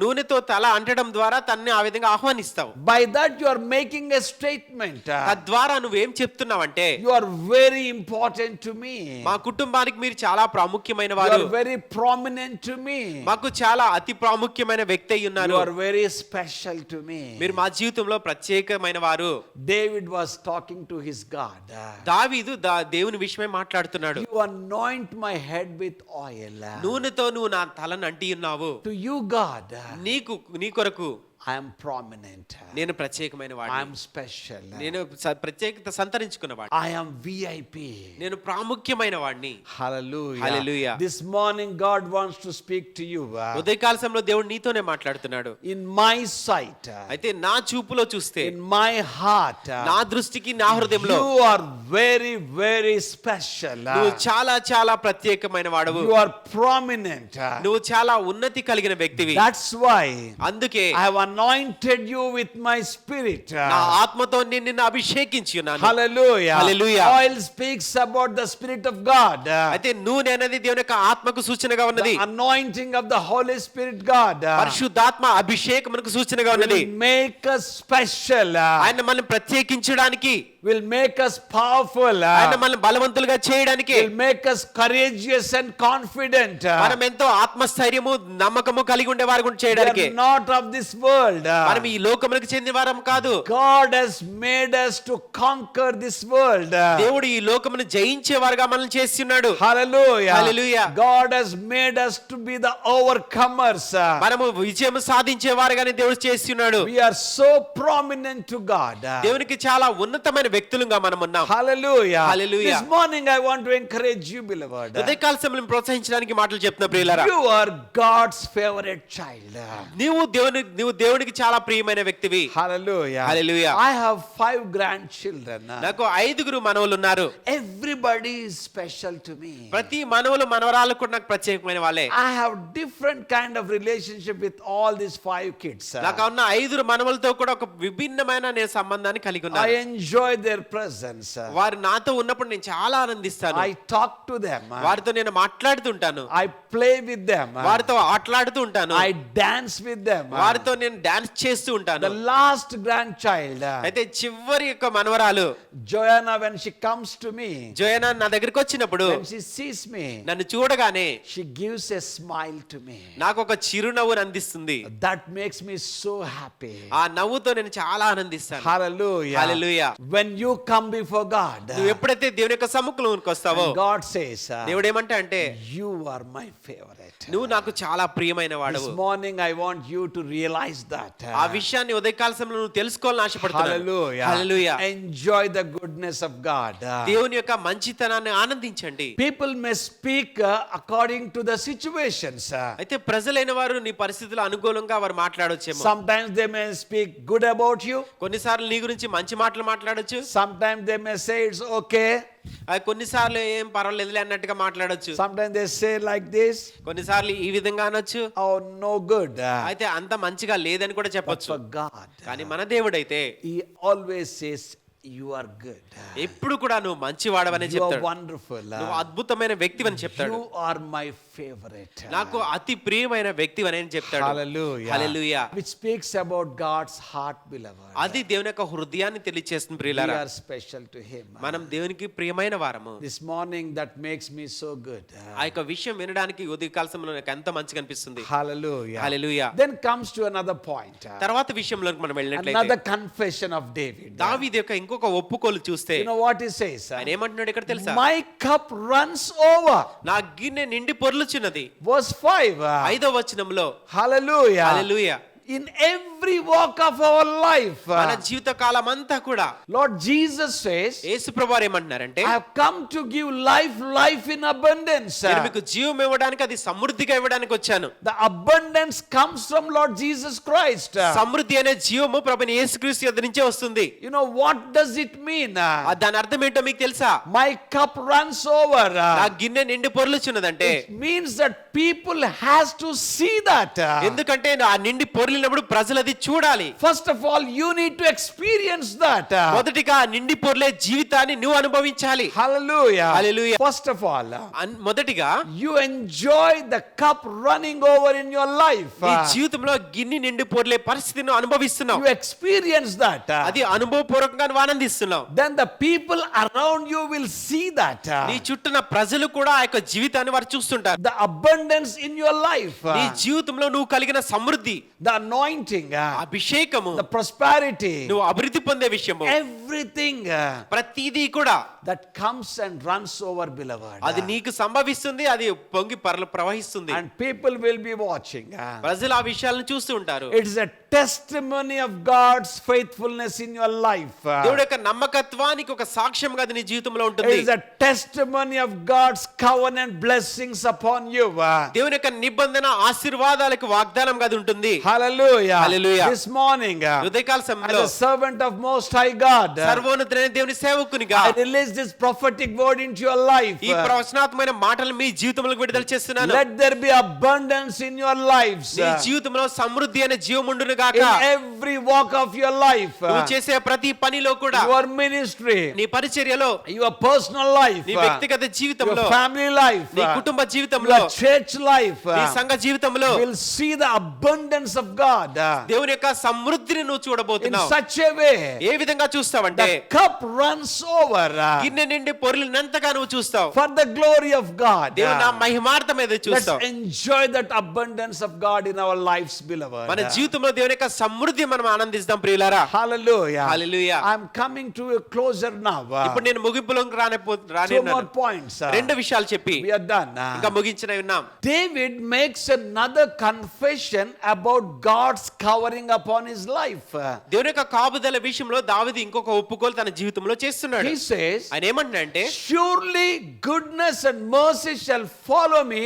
Speaker 4: నూనెతో తల అంటడం ద్వారా తనని ఆ విధంగా ఆహ్వానిస్తావు.
Speaker 2: By that you are making a statement.
Speaker 4: తద్వారా నువ్వేం చెప్తున్నావంటే
Speaker 2: You are very important to me.
Speaker 4: మా కుటుంబానికి మీరు చాలా ప్రాముఖ్యమైన
Speaker 2: You
Speaker 4: వారు,
Speaker 2: are very prominent to me.
Speaker 4: మాకు చాలా అతి ప్రాముఖ్యమైన వ్యక్తి అయి
Speaker 2: You
Speaker 4: ఉన్నారు,
Speaker 2: are very special to me.
Speaker 4: మీరు మా జీవితంలో ప్రత్యేకమైన వారు.
Speaker 2: David was talking to his God.
Speaker 4: దావీదు దేవుని విషయమే మాట్లాడుతున్నాడు.
Speaker 2: You anoint my head with oil.
Speaker 4: నూనెతో నువ్వు నా తలను అంటి ఉన్నావు.
Speaker 2: To you, God,
Speaker 4: నీ కొరకు
Speaker 2: I am prominent.
Speaker 4: నేను ప్రత్యేకమైన
Speaker 2: I
Speaker 4: వాడిని,
Speaker 2: am special.
Speaker 4: నేను ప్రత్యేకత సంతరించుకున్న వాడిని,
Speaker 2: I am VIP.
Speaker 4: నేను ప్రాముఖ్యమైన వాడిని.
Speaker 2: Hallelujah.
Speaker 4: Hallelujah.
Speaker 2: This morning God wants to speak to you.
Speaker 4: ఉదయకాల సమయంలో దేవుడు నీతోనే మాట్లాడుతున్నాడు.
Speaker 2: In my sight,
Speaker 4: అయితే నా చూపులో చూస్తే,
Speaker 2: in my heart,
Speaker 4: నా దృష్టికి, నా హృదయంలో
Speaker 2: you are very, very special.
Speaker 4: నువ్వు చాలా చాలా ప్రత్యేకమైన వాడవు.
Speaker 2: You are prominent.
Speaker 4: నువ్వు చాలా ఉన్నతి కలిగిన వ్యక్తివి.
Speaker 2: That's why
Speaker 4: అందుకే
Speaker 2: I have anointed you with my spirit.
Speaker 4: నా ఆత్మతో నేను నిన్ను అభిషేకించి ఉన్నాను.
Speaker 2: Hallelujah.
Speaker 4: Hallelujah.
Speaker 2: Oil speaks about the Spirit of God.
Speaker 4: అయితే నూనె అనేది దేవుని యొక్క ఆత్మకు సూచనగా ఉన్నది.
Speaker 2: The anointing of the Holy Spirit God
Speaker 4: పరిశుద్ధాత్మ అభిషేకమునకు సూచనగా ఉన్నది.
Speaker 2: will make us special.
Speaker 4: ఆయన మనల్ని ప్రత్యేకించడానికి,
Speaker 2: Will make us powerful.
Speaker 4: ఆయన మనల్ని బలవంతులుగా చేయడానికి,
Speaker 2: Will make us courageous and confident.
Speaker 4: మనం ఎంతో ఆత్మస్థైర్యము, నమ్మకము కలిగి ఉండే వారి గురించి
Speaker 2: We
Speaker 4: చేయడానికి.
Speaker 2: are not of this world.
Speaker 4: మనం ఈ లోకములకు చెందిన వారం కాదు.
Speaker 2: God has made us to conquer this world.
Speaker 4: దేవుడు ఈ లోకమును జయించే వారుగా మనల్ని చేసి ఉన్నాడు.
Speaker 2: Hallelujah.
Speaker 4: Hallelujah.
Speaker 2: God has made us to be the overcomers.
Speaker 4: మనము విజయం సాధించే వారుగానే దేవుడు చేసి ఉన్నాడు.
Speaker 2: We are so prominent to God.
Speaker 4: దేవునికి చాలా ఉన్నతమైన వ్యక్తులుగా మనం ఉన్నాం.
Speaker 2: Hallelujah.
Speaker 4: Hallelujah.
Speaker 2: This morning I want to encourage you, beloved.
Speaker 4: ఉదయకాల సమయంలో ప్రోత్సహించడానికి మాటలు చెప్తున్నా ప్రియులారా.
Speaker 2: You are God's favorite child.
Speaker 4: నువ్వు దేవునికి చాలా ప్రియమైన వ్యక్తివి.
Speaker 2: Hallelujah.
Speaker 4: Hallelujah.
Speaker 2: I have 5 grandchildren.
Speaker 4: నాకు 5 మనవలు ఉన్నారు.
Speaker 2: Everybody is special to me.
Speaker 4: ప్రతి మనవలు మనవరాలు కూడా నాకు ప్రత్యేకమైన వాళ్ళే.
Speaker 2: I have different kind of relationship with all these 5 kids.
Speaker 4: నాకు ఉన్న 5 మనవలతో కూడా ఒక విభిన్నమైన నేను సంబంధాన్ని కలిగి
Speaker 2: I
Speaker 4: ఉన్నాను.
Speaker 2: enjoy their presence.
Speaker 4: వారు నాతో ఉన్నప్పుడు నేను చాలా ఆనందిస్తాను.
Speaker 2: I talk to them.
Speaker 4: వారితో నేను మాట్లాడుతుంటాను,
Speaker 2: I play with them.
Speaker 4: వారితో ఆటలాడుతూ ఉంటాను,
Speaker 2: I dance with them.
Speaker 4: వారితో నేను డాన్స్ చేస్తూ ఉంటాను.
Speaker 2: The last grandchild,
Speaker 4: అయితే చివరి యొక్క మనవరాలు
Speaker 2: Joanna, when she comes to me,
Speaker 4: జోయనా నా దగ్గరికి వచ్చినప్పుడు,
Speaker 2: when she sees me,
Speaker 4: నన్ను చూడగానే
Speaker 2: she gives a smile to me.
Speaker 4: నాకు ఒక చిరునవ్వును అందిస్తుంది.
Speaker 2: That makes me so happy.
Speaker 4: ఆ నవ్వుతో నేను చాలా ఆనందిస్తాను.
Speaker 2: Hallelujah.
Speaker 4: Hallelujah.
Speaker 2: When you come before God,
Speaker 4: నువ్వు ఎప్పుడైతే దేవుని యొక్క సముఖంలోకి వస్తావో,
Speaker 2: and God says,
Speaker 4: దేవుడు ఏమంటే అంటే,
Speaker 2: you are my favorite.
Speaker 4: నువ్వు నాకు చాలా ప్రియమైన
Speaker 2: This
Speaker 4: వాడవు.
Speaker 2: morning I want you to realize that.
Speaker 4: ఆ విషయాన్ని ఉదయకాల సమయంలో నువ్వు తెలుసుకోవాలని ఆశపడుతున్నాను.
Speaker 2: Hallelujah.
Speaker 4: Hallelujah.
Speaker 2: Enjoy the goodness of God.
Speaker 4: దేవుని యొక్క మంచితనాన్ని ఆనందించండి.
Speaker 2: People may speak according to the situations.
Speaker 4: అయితే ప్రజలైన వారు నీ పరిస్థితుల అనుకూలంగా వారు మాట్లాడొచ్చేమో.
Speaker 2: Sometimes they may speak good about you.
Speaker 4: కొన్నిసార్లు నీ గురించి మంచి మాటలు మాట్లాడొచ్చు.
Speaker 2: Sometimes they may say it's okay.
Speaker 4: కొన్నిసార్లు ఏం పర్వాలేదులే అన్నట్టుగా మాట్లాడొచ్చు.
Speaker 2: Sometimes they say like this.
Speaker 4: కొన్నిసార్లు ఈ విధంగా అనొచ్చు.
Speaker 2: Oh, no good.
Speaker 4: అయితే అంత మంచిగా లేదని కూడా
Speaker 2: But
Speaker 4: చెప్పొచ్చు.
Speaker 2: for God,
Speaker 4: కానీ మన దేవుడైతే
Speaker 2: He always says, you are good.
Speaker 4: ఎప్పుడు కూడా నువ్వు మంచి వాడవని
Speaker 2: You are
Speaker 4: చెప్తాడు.
Speaker 2: wonderful.
Speaker 4: నువ్వు అద్భుతమైన వ్యక్తివని చెప్తాడు.
Speaker 2: You are my favorite.
Speaker 4: నాకు అతి ప్రియమైన వ్యక్తివని చెప్తాడు.
Speaker 2: Hallelujah.
Speaker 4: Hallelujah.
Speaker 2: Which speaks about God's heart, beloved.
Speaker 4: అది దేవుని యొక్క హృదయాన్ని తెలియజేస్తుంది
Speaker 2: We
Speaker 4: ప్రియులారా.
Speaker 2: are special to Him.
Speaker 4: మనం దేవునికి ప్రియమైన వారము.
Speaker 2: This morning that makes me so good.
Speaker 4: ఆ యొక్క విషయం వినడానికి ఉదయకాల సమయంలో నాకు ఎంత మంచిగా అనిపిస్తుంది.
Speaker 2: Hallelujah.
Speaker 4: Hallelujah.
Speaker 2: Then comes to another point.
Speaker 4: తర్వాత విషయంలోకి మనం వెళ్ళినట్లయితే,
Speaker 2: Another confession of David.
Speaker 4: దావీదు యొక్క ఇంకొక ఒప్పుకోలు చూస్తే
Speaker 2: You know what he says?
Speaker 4: ఆయన ఏమంటున్నాడు ఇక్కడ తెలుసా?
Speaker 2: My cup runs over.
Speaker 4: నా గిన్నె నిండి పొర్లుచున్నది.
Speaker 2: Verse 5.
Speaker 4: 5వ వచనంలో
Speaker 2: Hallelujah.
Speaker 4: Hallelujah.
Speaker 2: In every walk of our life,
Speaker 4: మన జీవిత కాలం అంతా కూడా
Speaker 2: Lord Jesus says,
Speaker 4: యేసు ప్రభువారు ఏమంటున్నారంటే,
Speaker 2: I have come to give life in abundance.
Speaker 4: నేను మీకు జీవం ఇవ్వడానికి, అది సమృద్ధిగా ఇవ్వడానికి వచ్చాను.
Speaker 2: The abundance comes from Lord Jesus Christ.
Speaker 4: సమృద్ధి అనే జీవము ప్రభుని యేసుక్రీస్తు యొద్ద నుంచే వస్తుంది.
Speaker 2: You know what does it mean?
Speaker 4: దాని అర్థం ఏంటో మీకు తెలుసా?
Speaker 2: My cup runs over.
Speaker 4: నా గిన్నె నిండి పొర్లుచున్నదంటే,
Speaker 2: It means that people has to see that.
Speaker 4: ఎందుకంటే ఆ నిండి పొర్లినప్పుడు ప్రజలు అది చూడాలి.
Speaker 2: First of all, you need to experience that.
Speaker 4: మొదటిగా ఆ నిండి పొర్లే జీవితాన్ని నువ్వు అనుభవించాలి.
Speaker 2: Hallelujah.
Speaker 4: Hallelujah.
Speaker 2: First of all,
Speaker 4: మొదటిగా
Speaker 2: you enjoy the cup running over in your life.
Speaker 4: నీ జీవితంలో గిన్నె నిండి పొర్లే పరిస్థితిని అనుభవిస్తున్నావు.
Speaker 2: You experience that.
Speaker 4: అది అనుభవపూర్వకంగా నువ్వు ఆనందిస్తున్నావు.
Speaker 2: Then the people around you will see that.
Speaker 4: నీ చుట్టూన ప్రజలు కూడా ఆ యొక్క జీవితాన్ని వారు చూస్తుంటారు.
Speaker 2: The abundance in your life.
Speaker 4: నీ జీవితంలో నువ్వు కలిగిన సమృద్ధి,
Speaker 2: The anointing.
Speaker 4: అభిషేకము,
Speaker 2: The prosperity.
Speaker 4: నువ్వు అభివృద్ధి పొందే విషయము,
Speaker 2: Everything
Speaker 4: ప్రతిదీ కూడా
Speaker 2: that comes and runs over, beloved.
Speaker 4: అది నీకు సంభవిస్తుంది. అది పొంగి ప్రవహిస్తుంది.
Speaker 2: And people will be watching.
Speaker 4: ప్రజలు ఆ విషయాలను చూస్తూ ఉంటారు.
Speaker 2: It is a testimony of God's faithfulness in your life.
Speaker 4: దేవుడి యొక్క నమ్మకత్వానికి ఒక సాక్ష్యంగా అది నీ జీవితంలో
Speaker 2: It
Speaker 4: ఉంటుంది.
Speaker 2: is a testimony of God's covenant blessings upon you.
Speaker 4: దేవుని యొక్క నిబంధన ఆశీర్వాదాలకు వాగ్దానంగా అది ఉంటుంది.
Speaker 2: Hallelujah.
Speaker 4: Hallelujah.
Speaker 2: This morning,
Speaker 4: ఉదయకాల
Speaker 2: as
Speaker 4: సమయంలో
Speaker 2: a servant of Most High God,
Speaker 4: సర్వోన్నతుడైన దేవుని సేవకునిగా
Speaker 2: I release this prophetic word into your life.
Speaker 4: ఈ ప్రవచనాత్మకమైన మాటలు మీ జీవితంలోకి విడుదల చేస్తున్నాను.
Speaker 2: Let there be abundance in your lives.
Speaker 4: నీ జీవితంలో సమృద్ధి అనే జీవముండును గాక.
Speaker 2: In every walk of your life.
Speaker 4: నువ్వు చేసే ప్రతి పనిలో కూడా,
Speaker 2: Your ministry,
Speaker 4: నీ పరిచర్యలో,
Speaker 2: your personal life,
Speaker 4: నీ వ్యక్తిగత జీవితంలో,
Speaker 2: your family life,
Speaker 4: నీ కుటుంబ జీవితంలో,
Speaker 2: your church life,
Speaker 4: నీ సంఘ జీవితంలో
Speaker 2: will see the abundance of God
Speaker 4: దేవుని యొక్క సమృద్ధిని నువ్వు
Speaker 2: in
Speaker 4: చూడబోతున్నావు.
Speaker 2: such a way
Speaker 4: ఏ విధంగా చూస్తావంటే
Speaker 2: the cup runs over
Speaker 4: గిన్నె నిండి పొర్లినంతగా నువ్వు చూస్తావు.
Speaker 2: for the glory of God.
Speaker 4: దేవుని నా మహిమార్థం మీద
Speaker 2: Let's
Speaker 4: చూస్తావు.
Speaker 2: enjoy that abundance of God in our lives, beloved.
Speaker 4: మన జీవితంలో దేవుని యొక్క సమృద్ధి మనం ఆనందిస్తాం ప్రియులారా.
Speaker 2: Hallelujah.
Speaker 4: Hallelujah.
Speaker 2: I'm coming to a closer now.
Speaker 4: ఇప్పుడు నేను ముగింపులోకి
Speaker 2: Two more points.
Speaker 4: రెండు విషయాలు చెప్పి
Speaker 2: We are done.
Speaker 4: ఇంకా ముగించిన ఉన్నాం.
Speaker 2: David makes another confession about God's covering upon his life.
Speaker 4: దేవుని యొక్క కాపుదల విషయంలో దావీదు ఇంకొక ఒప్పుకోలు తన జీవితంలో చేస్తున్నాడు.
Speaker 2: He says,
Speaker 4: ఆయన ఏమంటున్నాడంటే,
Speaker 2: surely goodness and mercy shall follow me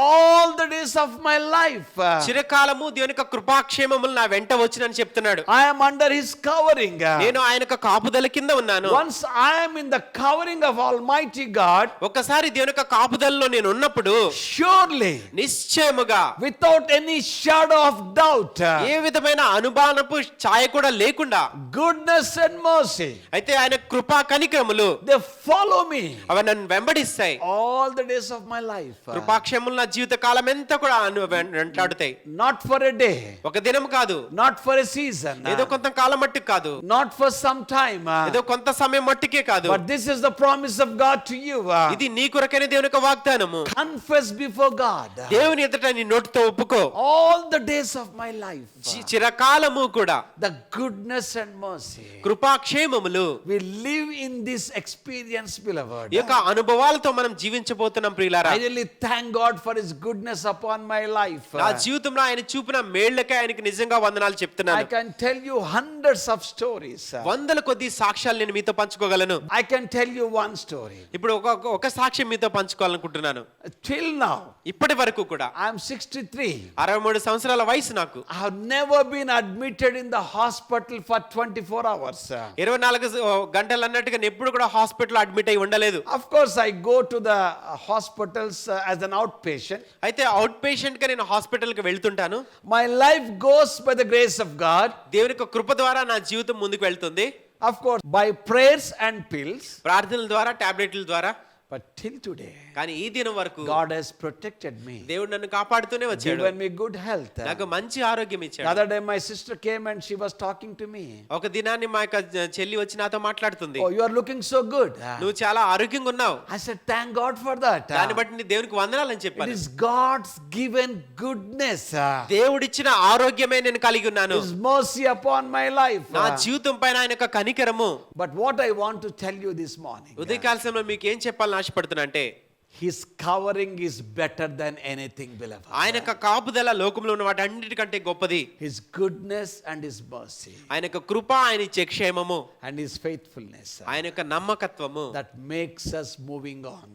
Speaker 2: all the days of my life.
Speaker 4: చిరకాలము దేవుని యొక్క కృపాక్షేమములు నా వెంట వచ్చినని చెప్తున్నాడు.
Speaker 2: I am under his covering.
Speaker 4: నేను ఆయన యొక్క కాపుదల కింద ఉన్నాను.
Speaker 2: Once I am in the covering of Almighty God,
Speaker 4: ఒకసారి దేవుని యొక్క కాపుదలలో నేను ఉన్నప్పుడు
Speaker 2: surely,
Speaker 4: నిశ్చయముగా
Speaker 2: without any shadow of doubt,
Speaker 4: ఏ విధమైన అనుమానపు ఛాయ కూడా లేకుండా
Speaker 2: goodness and mercy,
Speaker 4: అయితే ఆయన కృపా కనికరములు
Speaker 2: they follow me
Speaker 4: అవి నన్ను వెంబడిస్తాయి.
Speaker 2: all the days of my life.
Speaker 4: కృపాక్షేమములు నా జీవిత కాలం ఎంతా కూడా వెంటాడుతాయి.
Speaker 2: Not for a day,
Speaker 4: ఒక దినం కాదు,
Speaker 2: not for a season,
Speaker 4: ఏదో కొంత కాలం మట్టుకు కాదు,
Speaker 2: not for some time,
Speaker 4: ఏదో కొంత సమయం మట్టుకే కాదు.
Speaker 2: but this is the promise of God to you.
Speaker 4: ఇది నీ కొరకైన దేవుని యొక్క వాగ్దానము.
Speaker 2: Confess before God
Speaker 4: దేవుని ఎదుట నీ నోటితో ఒప్పుకో.
Speaker 2: all the days of my life,
Speaker 4: చిరకాలము కూడా
Speaker 2: the goodness and mercy.
Speaker 4: కృపాక్షేమములు
Speaker 2: We live in this experience, beloved.
Speaker 4: ఈ యొక్క అనుభవాలతో మనం జీవించబోతున్నాం ప్రియులారా.
Speaker 2: I really thank God for his goodness upon my life.
Speaker 4: నా జీవితంలో ఆయన చూపిన మేళ్లకే ఆయనకి నిజంగా వందనాలు
Speaker 2: I
Speaker 4: చెప్తున్నాను.
Speaker 2: can tell you hundreds of stories.
Speaker 4: వందల కొద్ది సాక్ష్యాలు నేను మీతో పంచుకోగలను.
Speaker 2: I can tell you one story.
Speaker 4: ఇప్పుడు ఒక సాక్ష్యం మీతో పంచుకోవాలనుకుంటున్నాను.
Speaker 2: Till now,
Speaker 4: ఇప్పటి వరకు కూడా
Speaker 2: I am 63.
Speaker 4: 63 సంవత్సరాల వయసు నాకు.
Speaker 2: I have never been admitted in the hospital for 24 hours.
Speaker 4: 24 గంటలు అన్నట్టుగా నేను ఎప్పుడు కూడా హాస్పిటల్ అడ్మిట్ అయి ఉండలేదు.
Speaker 2: Of course, I go to the hospitals as an outpatient.
Speaker 4: అయితే అవుట్ పేషెంట్ గా నేను హాస్పిటల్ కి వెళ్తుంటాను.
Speaker 2: My life goes by the grace of God.
Speaker 4: దేవుని యొక్క కృప ద్వారా నా జీవితం ముందుకు వెళ్తుంది.
Speaker 2: Of course, by prayers and pills.
Speaker 4: ప్రార్థనల ద్వారా, టాబ్లెట్ల ద్వారా.
Speaker 2: But till today,
Speaker 4: కానీ ఈ దినం వరకు
Speaker 2: God has protected me,
Speaker 4: దేవుడు నన్ను కాపాడుతూనే వచ్చాడు.
Speaker 2: given me good health.
Speaker 4: నాకు మంచి ఆరోగ్యం
Speaker 2: The
Speaker 4: ఇచ్చాడు.
Speaker 2: other day, my sister came and she was talking to me.
Speaker 4: ఒక దినాన్ని మా యొక్క చెల్లి వచ్చి నాతో మాట్లాడుతుంది.
Speaker 2: Oh, you are looking so good.
Speaker 4: నువ్వు చాలా ఆరోగ్యంగా ఉన్నావు.
Speaker 2: I said, thank God for that.
Speaker 4: దాన్ని బట్టి నీ దేవునికి వందనాలని
Speaker 2: It
Speaker 4: చెప్పాను.
Speaker 2: is God's given goodness,
Speaker 4: దేవుడిచ్చిన ఆరోగ్యమే నేను కలిగి ఉన్నాను.
Speaker 2: His mercy upon my life.
Speaker 4: నా జీవితం పైన ఆయన యొక్క కనికరము.
Speaker 2: But what I want to tell you this morning,
Speaker 4: ఉదయకాల సమయంలో మీకు ఏం చెప్పాలని ఆశపడుతున్నా అంటే,
Speaker 2: His covering is better than anything, beloved.
Speaker 4: ఆయన యొక్క కాపుదల లోకంలో ఉన్న వాటి అన్నిటికంటే గొప్పది.
Speaker 2: His goodness and His mercy
Speaker 4: ఆయన యొక్క కృప, ఆయన ఇచ్చే క్షేమము,
Speaker 2: and His faithfulness
Speaker 4: ఆయన యొక్క నమ్మకత్వము
Speaker 2: that makes us moving on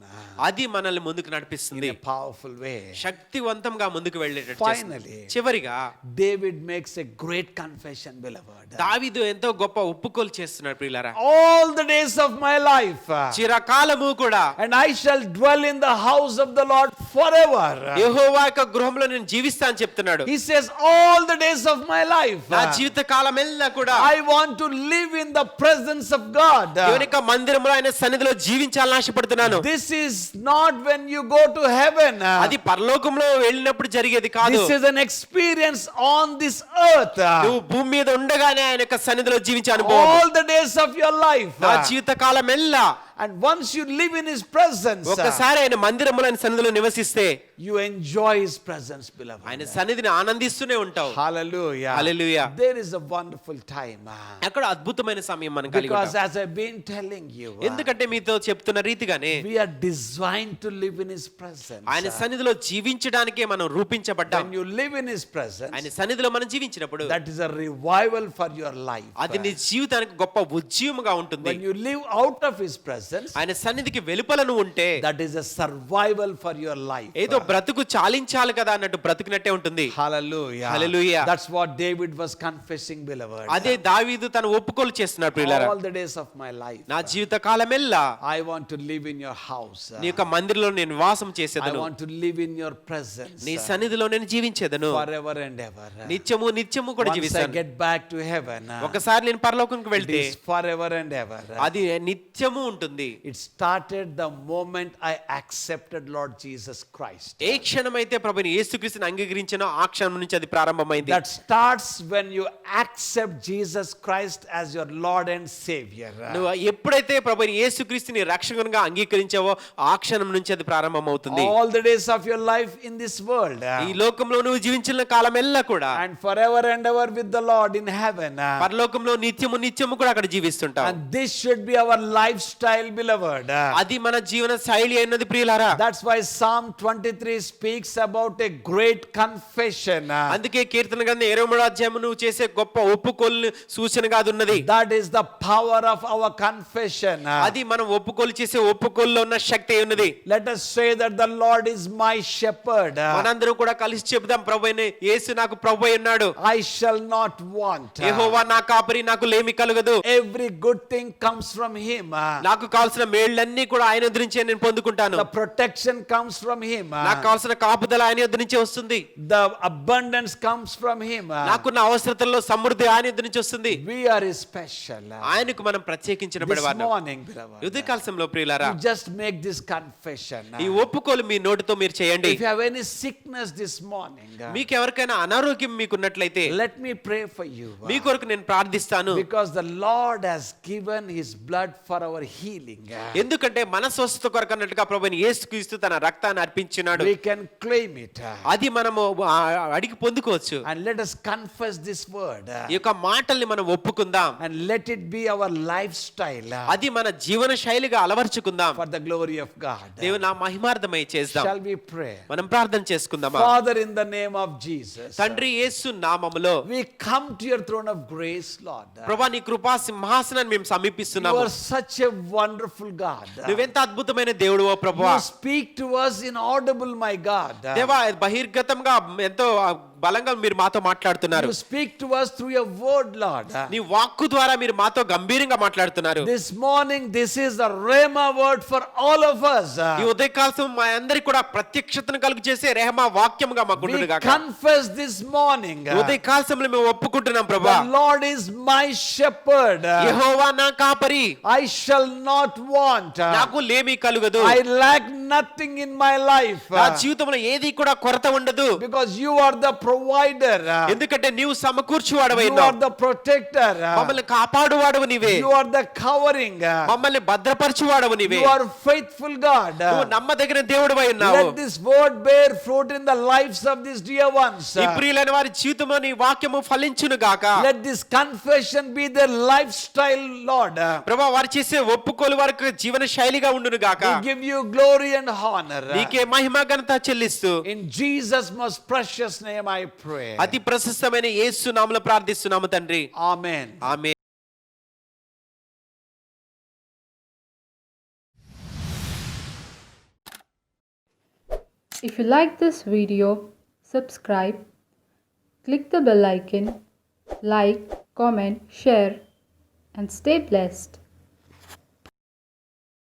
Speaker 4: అది మనల్ని ముందుకు
Speaker 2: in
Speaker 4: నడిపిస్తుంది.
Speaker 2: a powerful way.
Speaker 4: శక్తివంతంగా ముందుకు వెళ్ళేటట్టు
Speaker 2: Finally,
Speaker 4: చేస్తుంది. చివరిగా
Speaker 2: David makes a great confession, beloved.
Speaker 4: దావీదు ఎంతో గొప్ప ఒప్పుకోలు చేస్తున్నాడు ప్రియులారా.
Speaker 2: All the days of my life,
Speaker 4: చిరకాలము కూడా
Speaker 2: and I shall dwell in the house of the Lord forever.
Speaker 4: యెహోవా యొక్క గృహంలో నేను జీవిస్తా అని చెప్తున్నాడు.
Speaker 2: He says, all the days of my life,
Speaker 4: నా జీవిత కాలమెల్లా కూడా
Speaker 2: I want to live in the presence of God.
Speaker 4: దేవుని యొక్క మందిరంలో ఆయన సన్నిధిలో జీవించాలని ఆశపడుతున్నాను.
Speaker 2: This is not when you go to heaven.
Speaker 4: అది పరలోకంలో వెళ్ళినప్పుడు జరిగేది కాదు.
Speaker 2: This is an experience on this earth.
Speaker 4: నువ్వు భూమి మీద ఉండగానే ఆయన యొక్క సన్నిధిలో జీవించే అనుభవం.
Speaker 2: All the days of your life.
Speaker 4: నా జీవిత కాలమెల్లా
Speaker 2: And once you live in His presence,
Speaker 4: ఒకసారి ఆయన మందిరంలో ఆయన సన్నిధిలో నివసిస్తే
Speaker 2: you enjoy His presence, beloved.
Speaker 4: ఆయన సన్నిధిని ఆనందిస్తూనే ఉంటావు.
Speaker 2: Hallelujah.
Speaker 4: Hallelujah.
Speaker 2: There is a wonderful time.
Speaker 4: అక్కడ అద్భుతమైన సమయం మనం కలిగి
Speaker 2: Because
Speaker 4: ఉంటాం.
Speaker 2: as I've been telling you,
Speaker 4: ఎందుకంటే మీతో చెప్తున్న రీతిగానే
Speaker 2: we are designed to live in His presence.
Speaker 4: ఆయన సన్నిధిలో జీవించడానికే మనం రూపించబడ్డాం.
Speaker 2: When you live in His presence,
Speaker 4: ఆయన సన్నిధిలో మనం జీవించినప్పుడు
Speaker 2: that is a revival for your life.
Speaker 4: అది నీ జీవితానికి గొప్ప ఉజ్జీవముగా ఉంటుంది.
Speaker 2: When you live out of His presence,
Speaker 4: ఆయన సన్నిధికి వెలుపల నువ్వు ఉంటే
Speaker 2: that is a survival for your life.
Speaker 4: ఏదో బ్రతుకు చాలించాలి కదా అన్నట్టు బ్రతికినట్టే ఉంటుంది.
Speaker 2: Hallelujah.
Speaker 4: Hallelujah.
Speaker 2: That's what David was confessing, beloved.
Speaker 4: అదే దావీదు తన ఒప్పుకోలు చేస్తున్నాడు ప్రియులారా.
Speaker 2: All the days of my life,
Speaker 4: నా జీవిత కాలమెల్లా
Speaker 2: I want to live in your house.
Speaker 4: నీ యొక్క మందిరంలో నేను నివాసం
Speaker 2: I
Speaker 4: చేసేదను.
Speaker 2: want to live in your presence.
Speaker 4: నీ సన్నిధిలో నేను జీవించేదను.
Speaker 2: Forever and ever.
Speaker 4: నిత్యము కూడా
Speaker 2: Once I
Speaker 4: జీవిస్తాను.
Speaker 2: get back to heaven,
Speaker 4: ఒకసారి నేను పరలోకంకి
Speaker 2: it
Speaker 4: వెళ్తే
Speaker 2: is forever and ever.
Speaker 4: అది నిత్యము ఉంటుంది.
Speaker 2: It started the moment I accepted Lord Jesus Christ.
Speaker 4: ఏ క్షణమైతే ప్రభుని యేసుక్రీస్తుని అంగీకరించినో ఆ క్షణం నుంచి అది ప్రారంభమైంది.
Speaker 2: That starts when you accept Jesus Christ as your Lord and Savior.
Speaker 4: నువ్వు ఎప్పుడైతే ప్రభుని యేసుక్రీస్తుని రక్షకునిగా అంగీకరించావో ఆ క్షణం నుంచి అది ప్రారంభమవుతుంది.
Speaker 2: All the days of your life in this world,
Speaker 4: ఈ లోకంలో నువ్వు జీవించిన కాలమెల్లా కూడా
Speaker 2: and forever and ever with the Lord in heaven.
Speaker 4: పరలోకంలో నిత్యము కూడా అక్కడ జీవిస్తుంటాం.
Speaker 2: And this should be our lifestyle, beloved.
Speaker 4: అది మన జీవన శైలి అయినది ప్రియులారా.
Speaker 2: That's why Psalm 23 speaks about a great confession.
Speaker 4: అందుకే కీర్తన గ్రంథం 23వ అధ్యాయం నువ్వు చేసే గొప్ప ఒప్పుకోలు సూచనగా అది ఉన్నది.
Speaker 2: That is the power of our confession.
Speaker 4: అది మనం ఒప్పుకోలు చేసే ఒప్పుకోల్లో ఉన్న శక్తి అయి ఉన్నది.
Speaker 2: Let us say that the Lord is my shepherd.
Speaker 4: మనందరం కూడా కలిసి చెప్దాం, ప్రభువైన యేసు నాకు ప్రభువై ఉన్నాడు.
Speaker 2: I shall not want.
Speaker 4: యెహోవా నా కాపరి, నాకు లేమి కలుగదు.
Speaker 2: Every good thing comes from Him.
Speaker 4: నాకు కావాల్సిన మేళ్ళన్నీ కూడా ఆయన యొద్ద నుంచే నేను పొందుకుంటాను.
Speaker 2: The protection comes from Him.
Speaker 4: నాకు కావాల్సిన కాపుదల ఆయన యొద్ద నుంచే వస్తుంది.
Speaker 2: The abundance comes from Him.
Speaker 4: నాకున్న అవసరతల్లో సమృద్ధి ఆయన యొద్ద నుంచి వస్తుంది.
Speaker 2: We are special.
Speaker 4: ఆయనకు మనం ప్రత్యేకించిన
Speaker 2: This
Speaker 4: పడేవారు.
Speaker 2: morning, beloved,
Speaker 4: ఉదయకాల సమయంలో ప్రియులారా,
Speaker 2: you just make this confession.
Speaker 4: ఈ ఒప్పుకోలు మీ నోటితో మీరు చేయండి.
Speaker 2: If you have any sickness this morning,
Speaker 4: మీకు ఎవరికైనా అనారోగ్యం మీకున్నట్లయితే
Speaker 2: let me pray for you.
Speaker 4: మీ కొరకు నేను ప్రార్థిస్తాను.
Speaker 2: Because the Lord has given His blood for our healing.
Speaker 4: ఎందుకంటే మన స్వస్థత కొరకు అన్నట్టుగా ప్రభువైన యేసుక్రీస్తు తన రక్తాన్ని అర్పించినాడు.
Speaker 2: We can claim it.
Speaker 4: అది మనము అడిగి పొందుకోవచ్చు.
Speaker 2: And let us confess this word.
Speaker 4: ఈ యొక్క మాటల్ని మనం ఒప్పుకుందాం.
Speaker 2: And let it be our lifestyle.
Speaker 4: అది మన జీవన శైలిగా అలవర్చుకుందాం.
Speaker 2: For the glory of God.
Speaker 4: దేవుని నా మహిమార్థమై చేద్దాం.
Speaker 2: Shall we pray?
Speaker 4: మనం ప్రార్థన చేసుకుందామా?
Speaker 2: Father, in the name of Jesus,
Speaker 4: తండ్రి యేసు నామములో
Speaker 2: we come to your throne of grace, Lord.
Speaker 4: ప్రభువా, నీ కృపా సింహాసనాన్ని మేము
Speaker 2: You
Speaker 4: సమీపిస్తున్నాము.
Speaker 2: are such a wonderful God.
Speaker 4: నువ్వెంత అద్భుతమైన దేవుడువో ప్రభువా.
Speaker 2: You speak to us in audible, my God.
Speaker 4: దేవా, బహిర్గతంగా ఎంతో బలంగా మీరు మాతో మాట్లాడుతున్నారు.
Speaker 2: You speak to us through your word, Lord.
Speaker 4: నీ వాక్కు ద్వారా మీరు మాతో గంభీరంగా మాట్లాడుతున్నారు.
Speaker 2: This morning, this is the Rhema word for all of us.
Speaker 4: ఈ ఉదయకాలం మా అందరికి కూడా ప్రత్యక్షతను కలుగు చేసే రెహమా వాక్యముగా మాకు
Speaker 2: We
Speaker 4: ఉండును గాక.
Speaker 2: confess this morning.
Speaker 4: ఉదయకాలంలో మేము ఒప్పుకుంటున్నాం ప్రభువా.
Speaker 2: The Lord is my shepherd.
Speaker 4: యెహోవా నా కాపరి,
Speaker 2: I shall not want.
Speaker 4: నాకు లేమి కలుగదు.
Speaker 2: I lack nothing in my life.
Speaker 4: నా జీవితంలో ఏది కూడా కొరత ఉండదు.
Speaker 2: Because you are the provider.
Speaker 4: ఎందుకంటే నీవు సమకూర్చువాడవై
Speaker 2: You
Speaker 4: ఉన్నావు.
Speaker 2: are the protector.
Speaker 4: మమ్మల్ని కాపాడువాడవు నీవే.
Speaker 2: You are the covering.
Speaker 4: మమ్మల్ని భద్రపరచువాడవు నీవే.
Speaker 2: You are faithful God.
Speaker 4: నువ్వు నమ్మదగిన దేవుడవై ఉన్నావు.
Speaker 2: Let this word bear fruit in the lives of these dear ones.
Speaker 4: ఈ ప్రియులైన వారి జీవితంలో నీ వాక్యము ఫలించును గాక.
Speaker 2: Let this confession be their lifestyle, Lord.
Speaker 4: ప్రభువా, వారు చేసే ఒప్పుకోలు వారికి జీవన శైలిగా ఉండును గాక.
Speaker 2: We give you glory and honor.
Speaker 4: నీకే మహిమ ఘనత చెల్లిస్తూ
Speaker 2: In Jesus' most precious name I pray.
Speaker 4: అతి ప్రశస్తమైన యేసు నామములో ప్రార్థిస్తున్నాము తండ్రి.
Speaker 2: Amen.
Speaker 4: Amen.
Speaker 5: If you like this video, subscribe, click the bell icon, like, comment, share, and stay blessed.